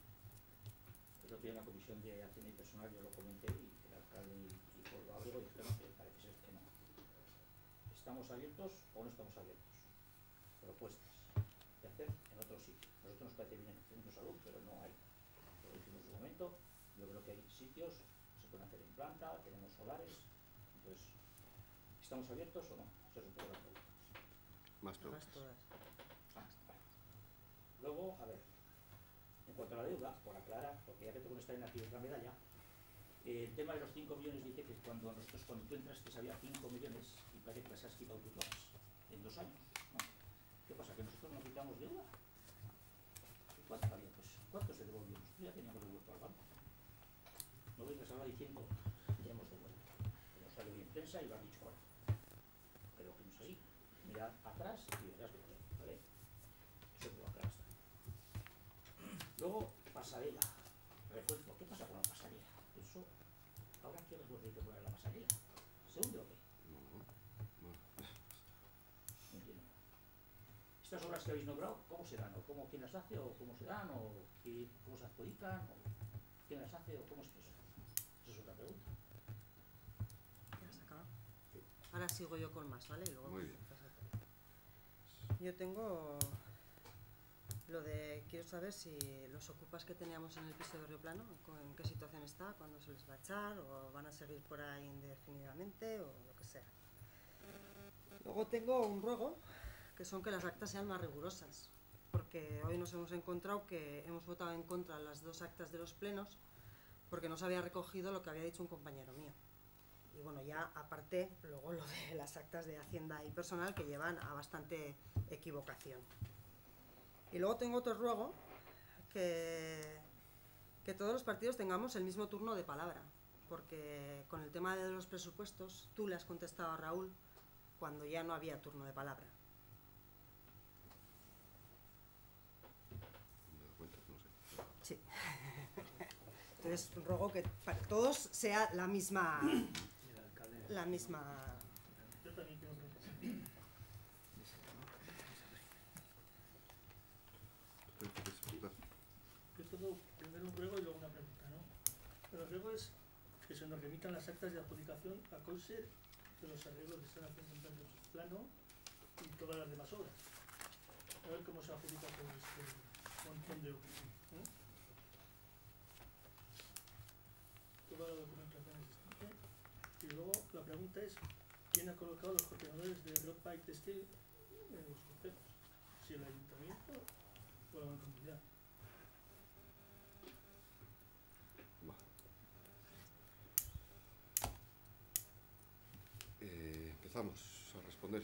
El otro día en la comisión de Hacienda y Personal yo lo comenté y el alcalde y por lo abrigo dijeron que parece ser que no. ¿Estamos abiertos o no estamos abiertos? Propuestas de hacer en otro sitio. A nosotros nos parece bien el centro de salud, pero no hay. Lo dijimos en su momento. Yo creo que hay sitios que se pueden hacer en planta, tenemos solares. Entonces, ¿estamos abiertos o no? Esa es un poco la pregunta. Más preguntas. Vale. Luego, a ver, en cuanto a la deuda, por aclarar, porque ya que tengo que estar en aquí otra medalla, el tema de los 5 millones dice que cuando tú entraste había 5 millones y parece que las has quitado tú todas en 2 años. ¿No? ¿Qué pasa? ¿Que nosotros no quitamos deuda? ¿Cuánto había? Pues, ¿cuánto se devolvió? Nosotros ya teníamos devuelto al banco. No vengas ahora diciendo que hemos devuelto. Que nos sale bien prensa y lo han dicho ahora. Pero que no es así. Mirad atrás y verás que ¿vale? Eso me lo aclaras. Luego, pasarela. Refuerzo. ¿Qué pasa con la pasarela? Eso, ¿ahora qué refuerzo hay que poner la pasarela? ¿Se hunde o qué? No entiendo. ¿Estas obras que habéis nombrado, cómo se dan? ¿O quién las hace? ¿O cómo se dan? ¿O cómo se adjudican? ¿O quién las hace? ¿O cómo es eso? Esa es otra pregunta. ¿Ya has acabado? Sí. Ahora sigo yo con más, ¿vale? Y luego muy bien. Yo tengo lo de, quiero saber si los ocupas que teníamos en el piso de Río Plano, en qué situación está, cuándo se les va a echar, o van a seguir por ahí indefinidamente, o lo que sea. Luego tengo un ruego, que son que las actas sean más rigurosas, porque hoy nos hemos encontrado que hemos votado en contra las 2 actas de los plenos, porque no se había recogido lo que había dicho un compañero mío. Y bueno, ya aparte, luego lo de las actas de Hacienda y Personal, que llevan a bastante equivocación. Y luego tengo otro ruego, que todos los partidos tengamos el mismo turno de palabra, porque con el tema de los presupuestos, tú le has contestado a Raúl cuando ya no había turno de palabra. Sí. Entonces ruego que para todos sea la misma. Yo también quiero preguntar. Yo tengo primero un ruego y luego una pregunta, ¿no? El ruego es que se nos remitan las actas de adjudicación a Colser de los arreglos que están haciendo en plano y todas las demás obras. A ver cómo se adjudica todo este montón de obras, ¿no? Toda la documentación existente. Y luego la pregunta es, ¿quién ha colocado los contenedores de Rock Pipe Textil en los concejos? ¿Si el ayuntamiento o la mancomunidad? Empezamos a responder.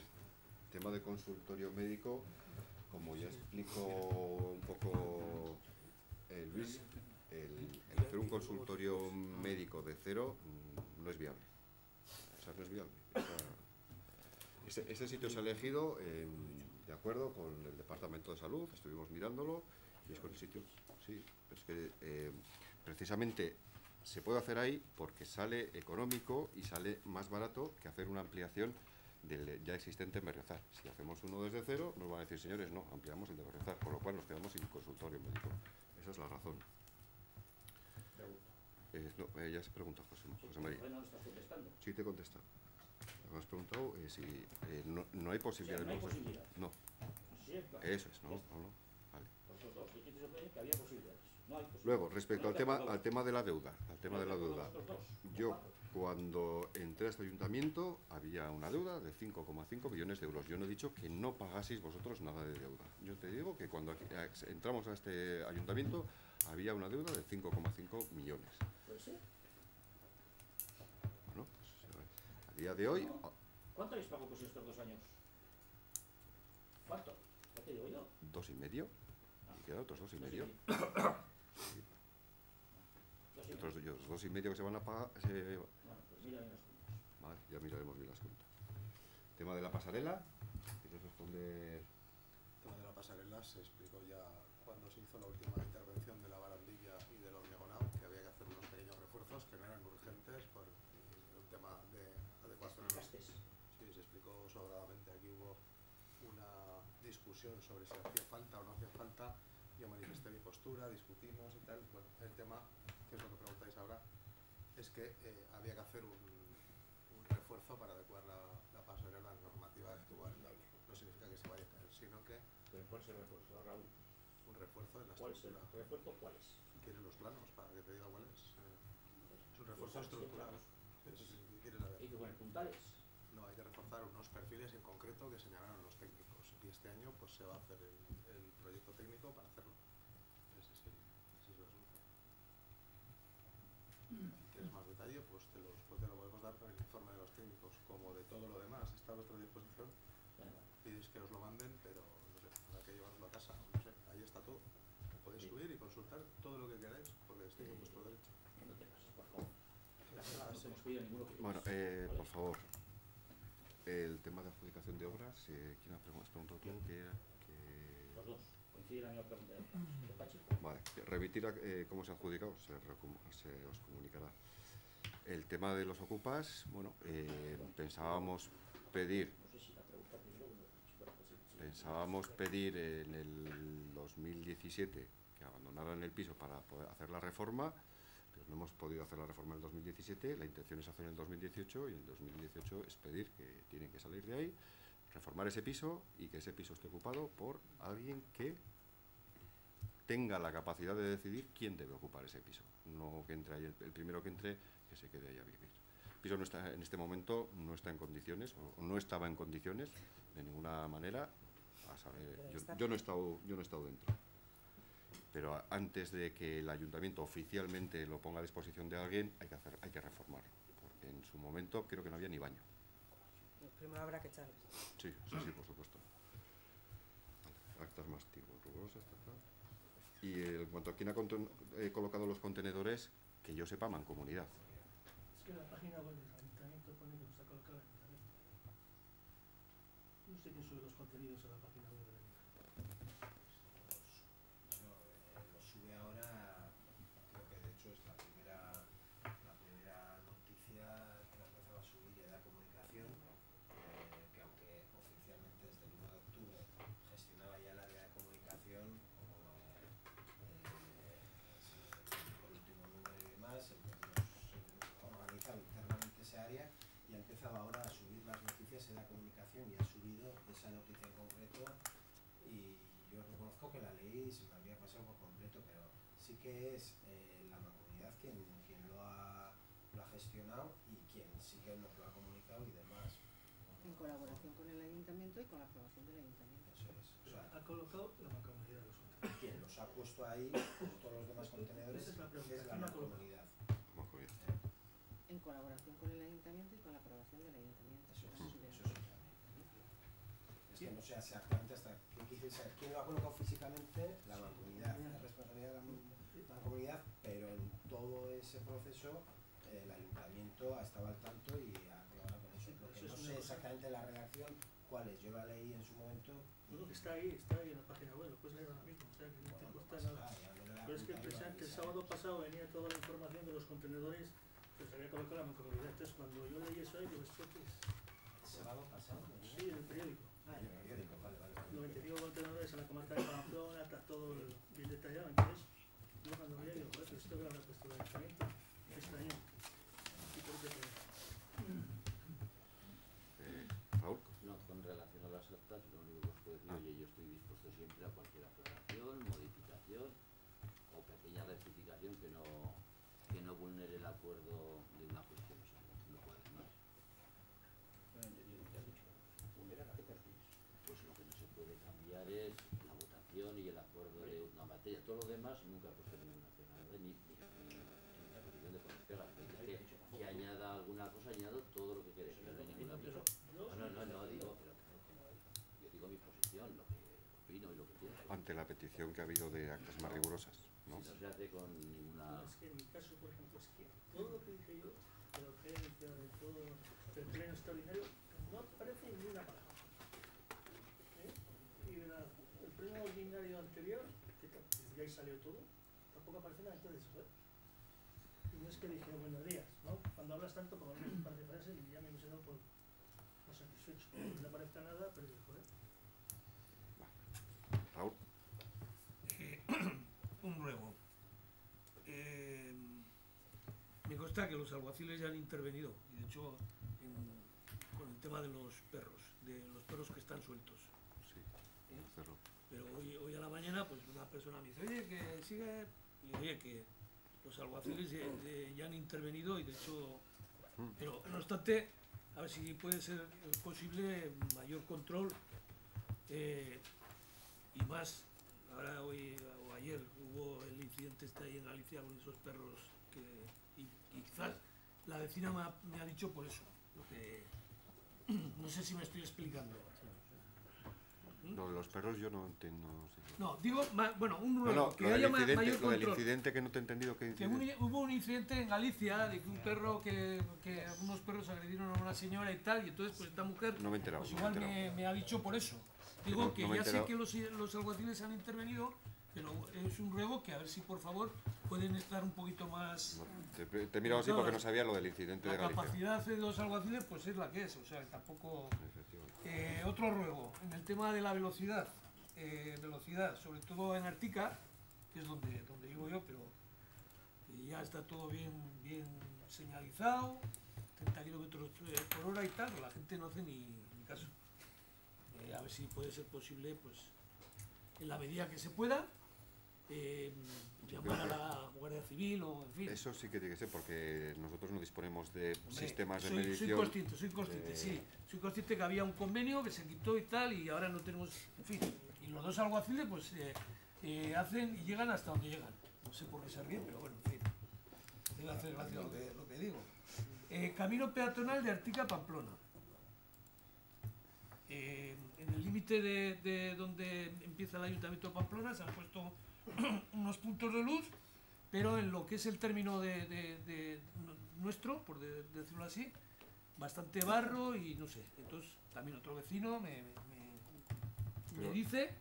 Tema de consultorio médico, como ya explicó un poco Luis, el hacer un consultorio médico de cero no es viable. O sea, no es viable. Ese sitio se ha elegido de acuerdo con el Departamento de Salud, estuvimos mirándolo, y es con el sitio, sí, pero es que precisamente se puede hacer ahí porque sale económico y sale más barato que hacer una ampliación del ya existente en Berriozar. Si hacemos uno desde cero, nos van a decir, señores, no, ampliamos el de Berriozar, con lo cual nos quedamos sin consultorio médico. Esa es la razón. No, ya se pregunta José María. No estás contestando. Sí, te he contestado. Me has preguntado si no hay posibilidad. O sea, no hay posibilidad. No. Sí, claro. Eso es, no. Vale. Vosotros dos dijiste que había posibilidades. No hay posibilidades. Luego, respecto al tema de la deuda, yo cuando entré a este ayuntamiento había una deuda de 5,5 millones de euros. Yo no he dicho que no pagaseis vosotros nada de deuda. Yo te digo que cuando entramos a este ayuntamiento había una deuda de 5,5 millones. ¿Puede ser? Bueno, pues, a día de hoy... ¿Cuánto habéis pagado por estos 2 años? ¿Cuánto? ¿Ya te digo yo? 2,5. Y quedan otros 2,5. Sí. Otros 2,5 que se van a pagar... Bueno, pues mira bien las cuentas. Vale, ya miraremos bien las cuentas. Tema de la pasarela, ¿quieres responder? El tema de la pasarela se explicó ya cuando se hizo la última intervención de la barandilla y del hormigonado, que había que hacer unos pequeños refuerzos que no eran urgentes por un tema de adecuación a los... Sí, se explicó sobradamente. Aquí hubo una discusión sobre si hacía falta o no hacía falta. Yo manifesté mi postura, discutimos y tal. Bueno, el tema, que es lo que preguntáis ahora, es que había que hacer un refuerzo para adecuar la pasarela a la normativa actual. No significa que se vaya a caer, sino que... ¿Pero cuál es el refuerzo, Raúl? Un refuerzo de la ¿Cuál es el estructura. refuerzo? ¿Cuál es? ¿Quieres los planos para que te diga cuál es? Es un refuerzo estructural. ¿Quieres saber? ¿Hay que poner puntales? No, hay que reforzar unos perfiles en concreto que señalaron los técnicos. Y este año pues se va a hacer el proyecto técnico para hacerlo. Ese es el asunto. Si quieres más detalle, pues te lo podemos dar con el informe de los técnicos. Como de todo lo demás está a vuestra disposición. Pides que os lo manden, pero no sé, habrá que llevaroslo a casa. No sé, ahí está todo. Podéis subir y consultar todo lo que queráis, porque estáis en vuestro derecho. No te pases, por favor. No hemos pedido ninguno que... Bueno, por favor, el tema de adjudicación de obras, ¿quién has preguntado tú? Los dos. Coincide la misma pregunta de Pachi. Vale, remitir cómo se ha adjudicado, se os comunicará. El tema de los ocupas, bueno, pensábamos pedir en el 2017 que abandonaran el piso para poder hacer la reforma, pero no hemos podido hacer la reforma en el 2017, la intención es hacer en el 2018 y en el 2018 es pedir que tienen que salir de ahí, reformar ese piso y que ese piso esté ocupado por alguien que tenga la capacidad de decidir quién debe ocupar ese piso, no que entre ahí el primero que entre, que se quede ahí a vivir. El piso no está, en este momento no está en condiciones, o no estaba en condiciones de ninguna manera. A saber, yo no he estado dentro, pero antes de que el ayuntamiento oficialmente lo ponga a disposición de alguien hay que reformarlo, porque en su momento creo que no había ni baño. Primero habrá que echarles. Sí, por supuesto. Actas más rigurosas, y en cuanto a quién ha colocado los contenedores, que yo sepa, Mancomunidad. Es que en la página web del ayuntamiento pone que los ha colocado el ayuntamiento. No sé quién sube los contenidos a la página web del ayuntamiento. Lo sube ahora, creo que de hecho es la primera noticia que la empezaba a subir ya de la comunicación, que aunque oficialmente desde el 1 de octubre gestionaba ya el área de comunicación, con el último número y demás, hemos organizado internamente ese área y ha empezado ahora a subir las noticias en la comunicación y ha subido esa noticia en concreto, y yo reconozco que la leí y se me había pasado por completo, pero sí que es la Mancomunidad quien lo ha gestionado y quien sí que nos lo ha comunicado y demás. En colaboración con el ayuntamiento y con la aprobación del ayuntamiento. Eso es. O sea, Ha colocado la Mancomunidad de los contenedores. quien los ha puesto ahí, con todos los demás contenedores, Esa es la pregunta. es la Mancomunidad. En colaboración con el ayuntamiento y con la aprobación del ayuntamiento. Eso es otra vez. Es que no sé exactamente hasta quién lo ha colocado físicamente, la Mancomunidad, la responsabilidad de la Mancomunidad, pero en todo ese proceso el ayuntamiento estaba al tanto y ha colaborado con eso. Lo que no sé exactamente la redacción cuál es, yo la leí en su momento. Bueno, que está ahí en la página web, lo puedes leer ahora mismo, o sea que no te cuesta nada. Pero es que precisamente el sábado pasado venía toda la información de los contenedores que se había colocado la mancomunidad. Entonces, cuando yo leí eso ahí, digo, ¿esto qué es? ¿El sábado pasado? Sí, en el periódico. Ah, en el periódico, vale. 95 contenedores en la comarca de Pamplona, está todo bien detallado. Entonces, yo cuando veía, digo, joder, esto que habrá puesto el ayuntamiento, qué extraño. ¿Y por qué? Raúl. No, con relación a las actas, lo único que os puedo decir, oye, yo estoy dispuesto siempre a cualquier aclaración, modificación o pequeña rectificación que no vulnere el acuerdo de una cuestión, o sea, no puedes más. No he entendido lo que has dicho. ¿Vulnerar a qué te refieres? Pues lo que no se puede cambiar es la votación y el acuerdo de una materia. Todo lo demás nunca he puesto ninguna pega, ni en la posición de poner pegas. Que añada alguna cosa, añado todo lo que queréis, no hay ninguna pega. No, digo, pero yo digo mi posición, lo que opino y lo que pienso. Ante la petición que ha habido de actas más rigurosas, ¿no? Si no se hace con ninguna... Es que en mi caso, por ejemplo, es que todo lo que dije yo, de la urgencia, de todo, del pleno extraordinario, no aparece ni una palabra. Y el pleno ordinario anterior, que desde ahí salió todo, tampoco aparece nada. Entonces, y no es que dije buenos días, ¿no? Cuando hablas tanto, como hablas un par de frases, y ya me he dado por satisfecho. No aparece nada, pero joder. Raúl. Un ruego. Me consta que los alguaciles ya han intervenido, y de hecho con el tema de los perros que están sueltos. Sí, cerro. Pero hoy a la mañana pues una persona me dice, oye, que sigue, y digo, oye, que los alguaciles ya han intervenido y de hecho, pero no obstante, a ver si puede ser posible mayor control y más. Ahora hoy o ayer hubo el incidente ahí en Galicia con esos perros y quizás la vecina me ha dicho por eso. No sé si me estoy explicando. No, los perros yo no entiendo. No, digo, bueno, un ruego, que haya mayor control. Lo del incidente que no te he entendido. ¿Qué incidente? Hubo un incidente en Galicia de que un perro, que algunos perros agredieron a una señora y tal, y entonces pues esta mujer No me he enterado, pues no me he igual enterado. me ha dicho por eso. Digo No que me he ya sé enterado. que los alguaciles han intervenido, pero es un ruego que a ver si por favor pueden estar un poquito más... Te he mirado así porque no sabía lo del incidente de La Galicia. capacidad de los alguaciles pues es la que es, o sea, tampoco... Efectivamente. Otro ruego, en el tema de la velocidad, sobre todo en Artica, que es donde vivo yo, pero ya está todo bien señalizado, 30 kilómetros por hora y tal, pero la gente no hace ni caso. A ver si puede ser posible, pues, en la medida que se pueda, llamar a la Guardia Civil o, en fin. Eso sí que tiene que ser, porque nosotros no disponemos de Hombre, sistemas de soy medición. consciente, sí. Soy consciente que había un convenio que se quitó y tal, y ahora no tenemos, en fin. Y los dos alguaciles, pues, hacen y llegan hasta donde llegan. No sé por qué se ríen, pero bueno, en fin. Debe hacer gracia lo que digo. Camino peatonal de Artica a Pamplona. En el límite de donde empieza el Ayuntamiento de Pamplona se han puesto unos puntos de luz, pero en lo que es el término de nuestro, por decirlo así, bastante barro y no sé. Entonces también otro vecino me dice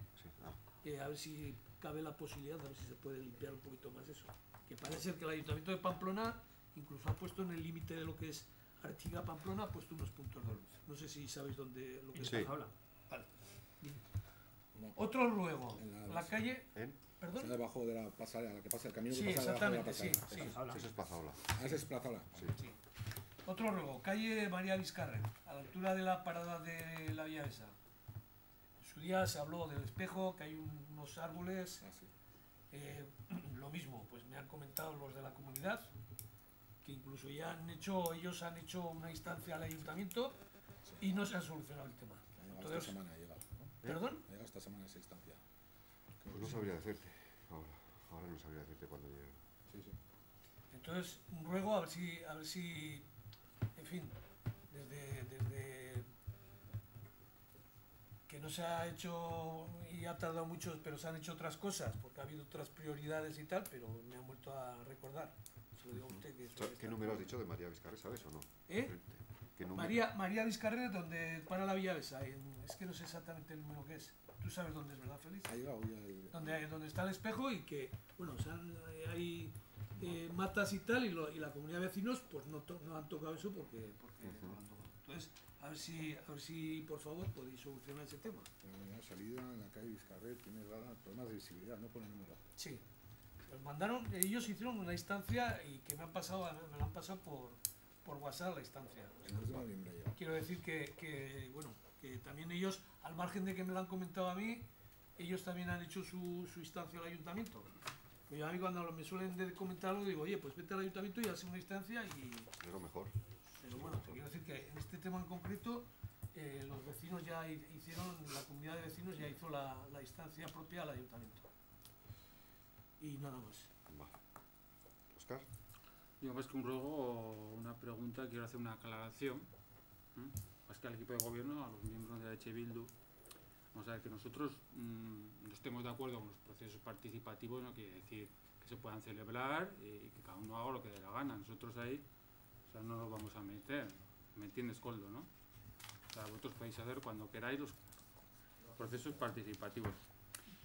a ver si cabe la posibilidad, a ver si se puede limpiar un poquito más eso. Que parece ser que el Ayuntamiento de Pamplona incluso ha puesto en el límite de lo que es Artiga Pamplona, ha puesto unos puntos de luz. No sé si sabéis lo que Sí. está hablando. Vale. Otro luego, la calle... ¿Perdón? Está debajo de la pasarela, la que pasa el camino Sí, que pasa debajo de la exactamente, pasarela. Eso es Plazaola. Ese es Plazaola. Sí. Otro ruego, calle María Vizcarra, a la altura de la parada de la Vía Esa. En su día se habló del espejo, que hay unos árboles. Lo mismo, pues me han comentado los de la comunidad, que incluso ya ellos han hecho una instancia al ayuntamiento y no se ha solucionado el tema. Esta semana ha llegado, ¿no? ¿Perdón? Ha llegado esta semana esa instancia. Pues no sabría decirte. Ahora no sabría decirte cuándo llegue. Sí. Entonces, un ruego a ver si en fin, desde que no se ha hecho y ha tardado mucho, pero se han hecho otras cosas, porque ha habido otras prioridades y tal, pero me han vuelto a recordar. Se lo digo a usted que ¿Qué número has dicho de María Vizcarra, sabes o no? ¿Eh? ¿Qué número? María Vizcarra, donde para la Villavesa, es que no sé exactamente el número que es. Tú sabes dónde es, ¿verdad, Félix? Ha llegado ya Donde está el espejo y que, bueno, hay matas y tal, y la comunidad de vecinos pues no han tocado eso porque no lo han tocado. Entonces, a ver si por favor podéis solucionar ese tema. la salida en la calle Vizcarret tiene problemas de visibilidad, no pone número. Sí. Pues mandaron, ellos hicieron una instancia y que me la han pasado por WhatsApp la instancia. El 2 de noviembre llega. Quiero decir que bueno, que también ellos, al margen de que me lo han comentado a mí, ellos también han hecho su instancia al ayuntamiento. Pues yo a mí cuando me suelen comentar algo digo, oye, pues vete al ayuntamiento y haz una instancia y... Es lo mejor. Pero bueno, te quiero decir que en este tema en concreto los vecinos ya hicieron, la comunidad de vecinos ya hizo la instancia propia al ayuntamiento. Y nada más. Vale. Óscar. Yo más que un ruego o una pregunta, quiero hacer una aclaración. Más que al equipo de gobierno, a los miembros de H. Bildu. Vamos a ver, que nosotros no estemos de acuerdo con los procesos participativos, no quiere decir que se puedan celebrar y que cada uno haga lo que dé la gana. Nosotros ahí, o sea, no nos vamos a meter. ¿Me entiendes, Coldo, no? O sea, vosotros podéis hacer cuando queráis los procesos participativos.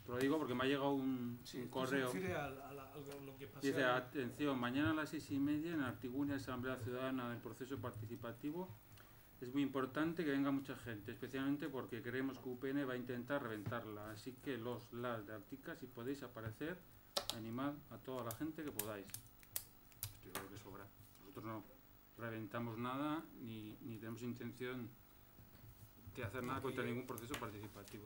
Te lo digo porque me ha llegado un correo. Se refiere a lo que pasa. Dice, atención, mañana a las 6:30 en Artigunia, Asamblea Ciudadana del Proceso Participativo. Es muy importante que venga mucha gente, especialmente porque creemos que UPN va a intentar reventarla. Así que las de Artica, si podéis aparecer, animad a toda la gente que podáis. Esto creo que sobra. Nosotros no reventamos nada ni tenemos intención de hacer nada contra ningún proceso participativo.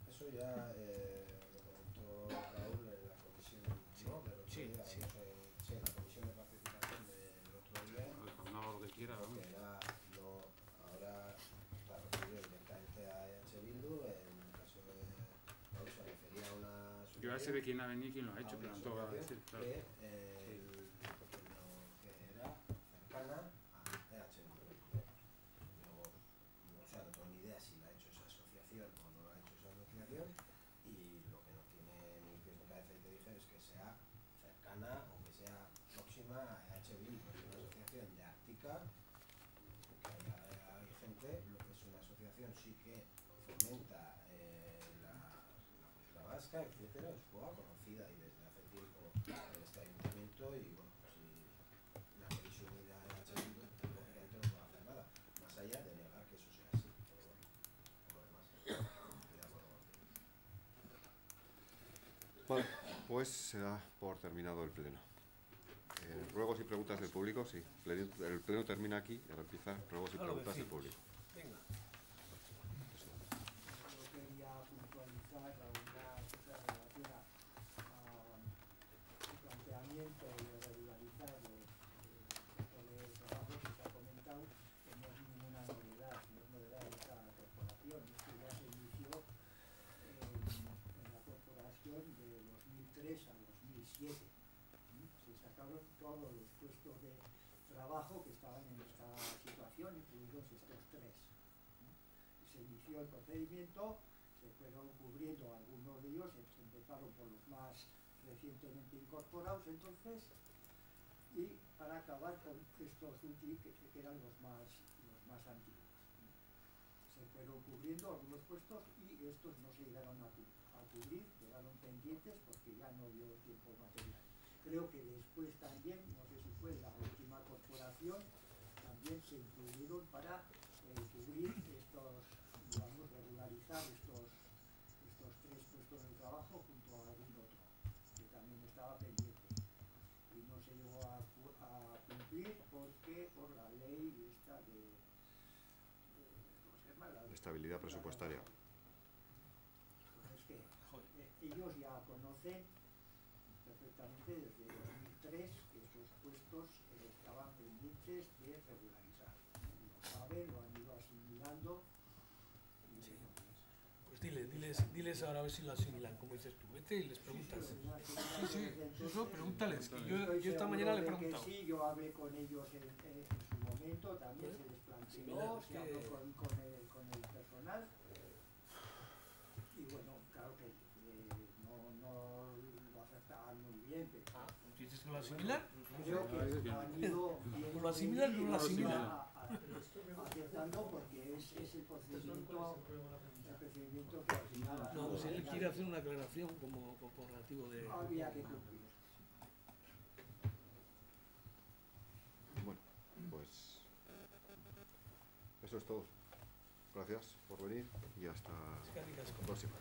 Eso ya lo comentó Raúl en la comisión, ¿no? Del otro día, Sí. Sí, en la comisión de participación del otro día. No hago lo que quiera, Porque ahora está referido directamente a EH Bildu. En el caso de Raúl se refería a una asociación. Yo ya sé de quién ha venido y quién lo ha hecho, pero no te voy a decir, claro. Que era cercana a EH Bildu. Luego, o sea, no tengo ni idea si la ha hecho esa asociación o no la ha hecho esa asociación, y lo que no tiene ni pies ni cabeza, y te dije, es que sea cercana o que sea próxima a EH Bildu, que es una asociación de Ártica, que hay gente, lo que es una asociación sí que fomenta la cultura vasca, etcétera, es poco conocida y desde hace tiempo en este ayuntamiento, y bueno, si la queréis unir a EH Bildu, lógicamente no puedo hacer nada, más allá de negar que eso sea así, pero bueno, por lo demás, estoy de acuerdo contigo. Vale, pues se da por terminado el pleno. Ruegos y preguntas del público, sí. El pleno termina aquí y ahora empieza ruegos y preguntas del público. Venga. Yo quería puntualizar una cosa relativa al planteamiento de regularizar los trabajos que se ha comentado, que no es ninguna novedad, no es novedad de esta corporación. Esto ya se inició en la corporación de 2003 a 2007. Se sacaron todos los puestos de trabajo que estaban en esta situación, incluidos estos tres. Se inició el procedimiento, se fueron cubriendo algunos de ellos, se empezaron por los más recientemente incorporados entonces, y para acabar con estos últimos que eran los más antiguos. Se fueron cubriendo algunos puestos y estos no se llegaron a cubrir, quedaron pendientes porque ya no dio tiempo material. Creo que después también, no sé si fue la última corporación, también se incluyeron para cubrir estos, digamos, regularizar estos tres puestos de trabajo junto a algún otro, que también estaba pendiente. Y no se llegó a cumplir porque por la ley esta de ¿cómo se llama? La Estabilidad presupuestaria. Es que ellos ya conocen perfectamente desde 2003 que esos puestos estaban pendientes de regularizar. Lo saben, lo han ido asimilando. Y sí. Pues diles ahora a ver si lo asimilan, como dices tú. Vete y les preguntas. Sí, eso pregúntales. Que yo esta mañana le he preguntado. Sí, yo hablé con ellos en su momento también se les planteó, se habló con el personal y bueno, claro que no lo aceptaban muy bien. Pero, ¿Dices que lo asimilan? creo que han ido ¿Lo asimilan o no lo asimilan? aceptando porque es el procedimiento que al final No, si él quiere hacer una aclaración como corporativo de... había que cumplir. Bueno, pues eso es todo. Gracias por venir y hasta la próxima.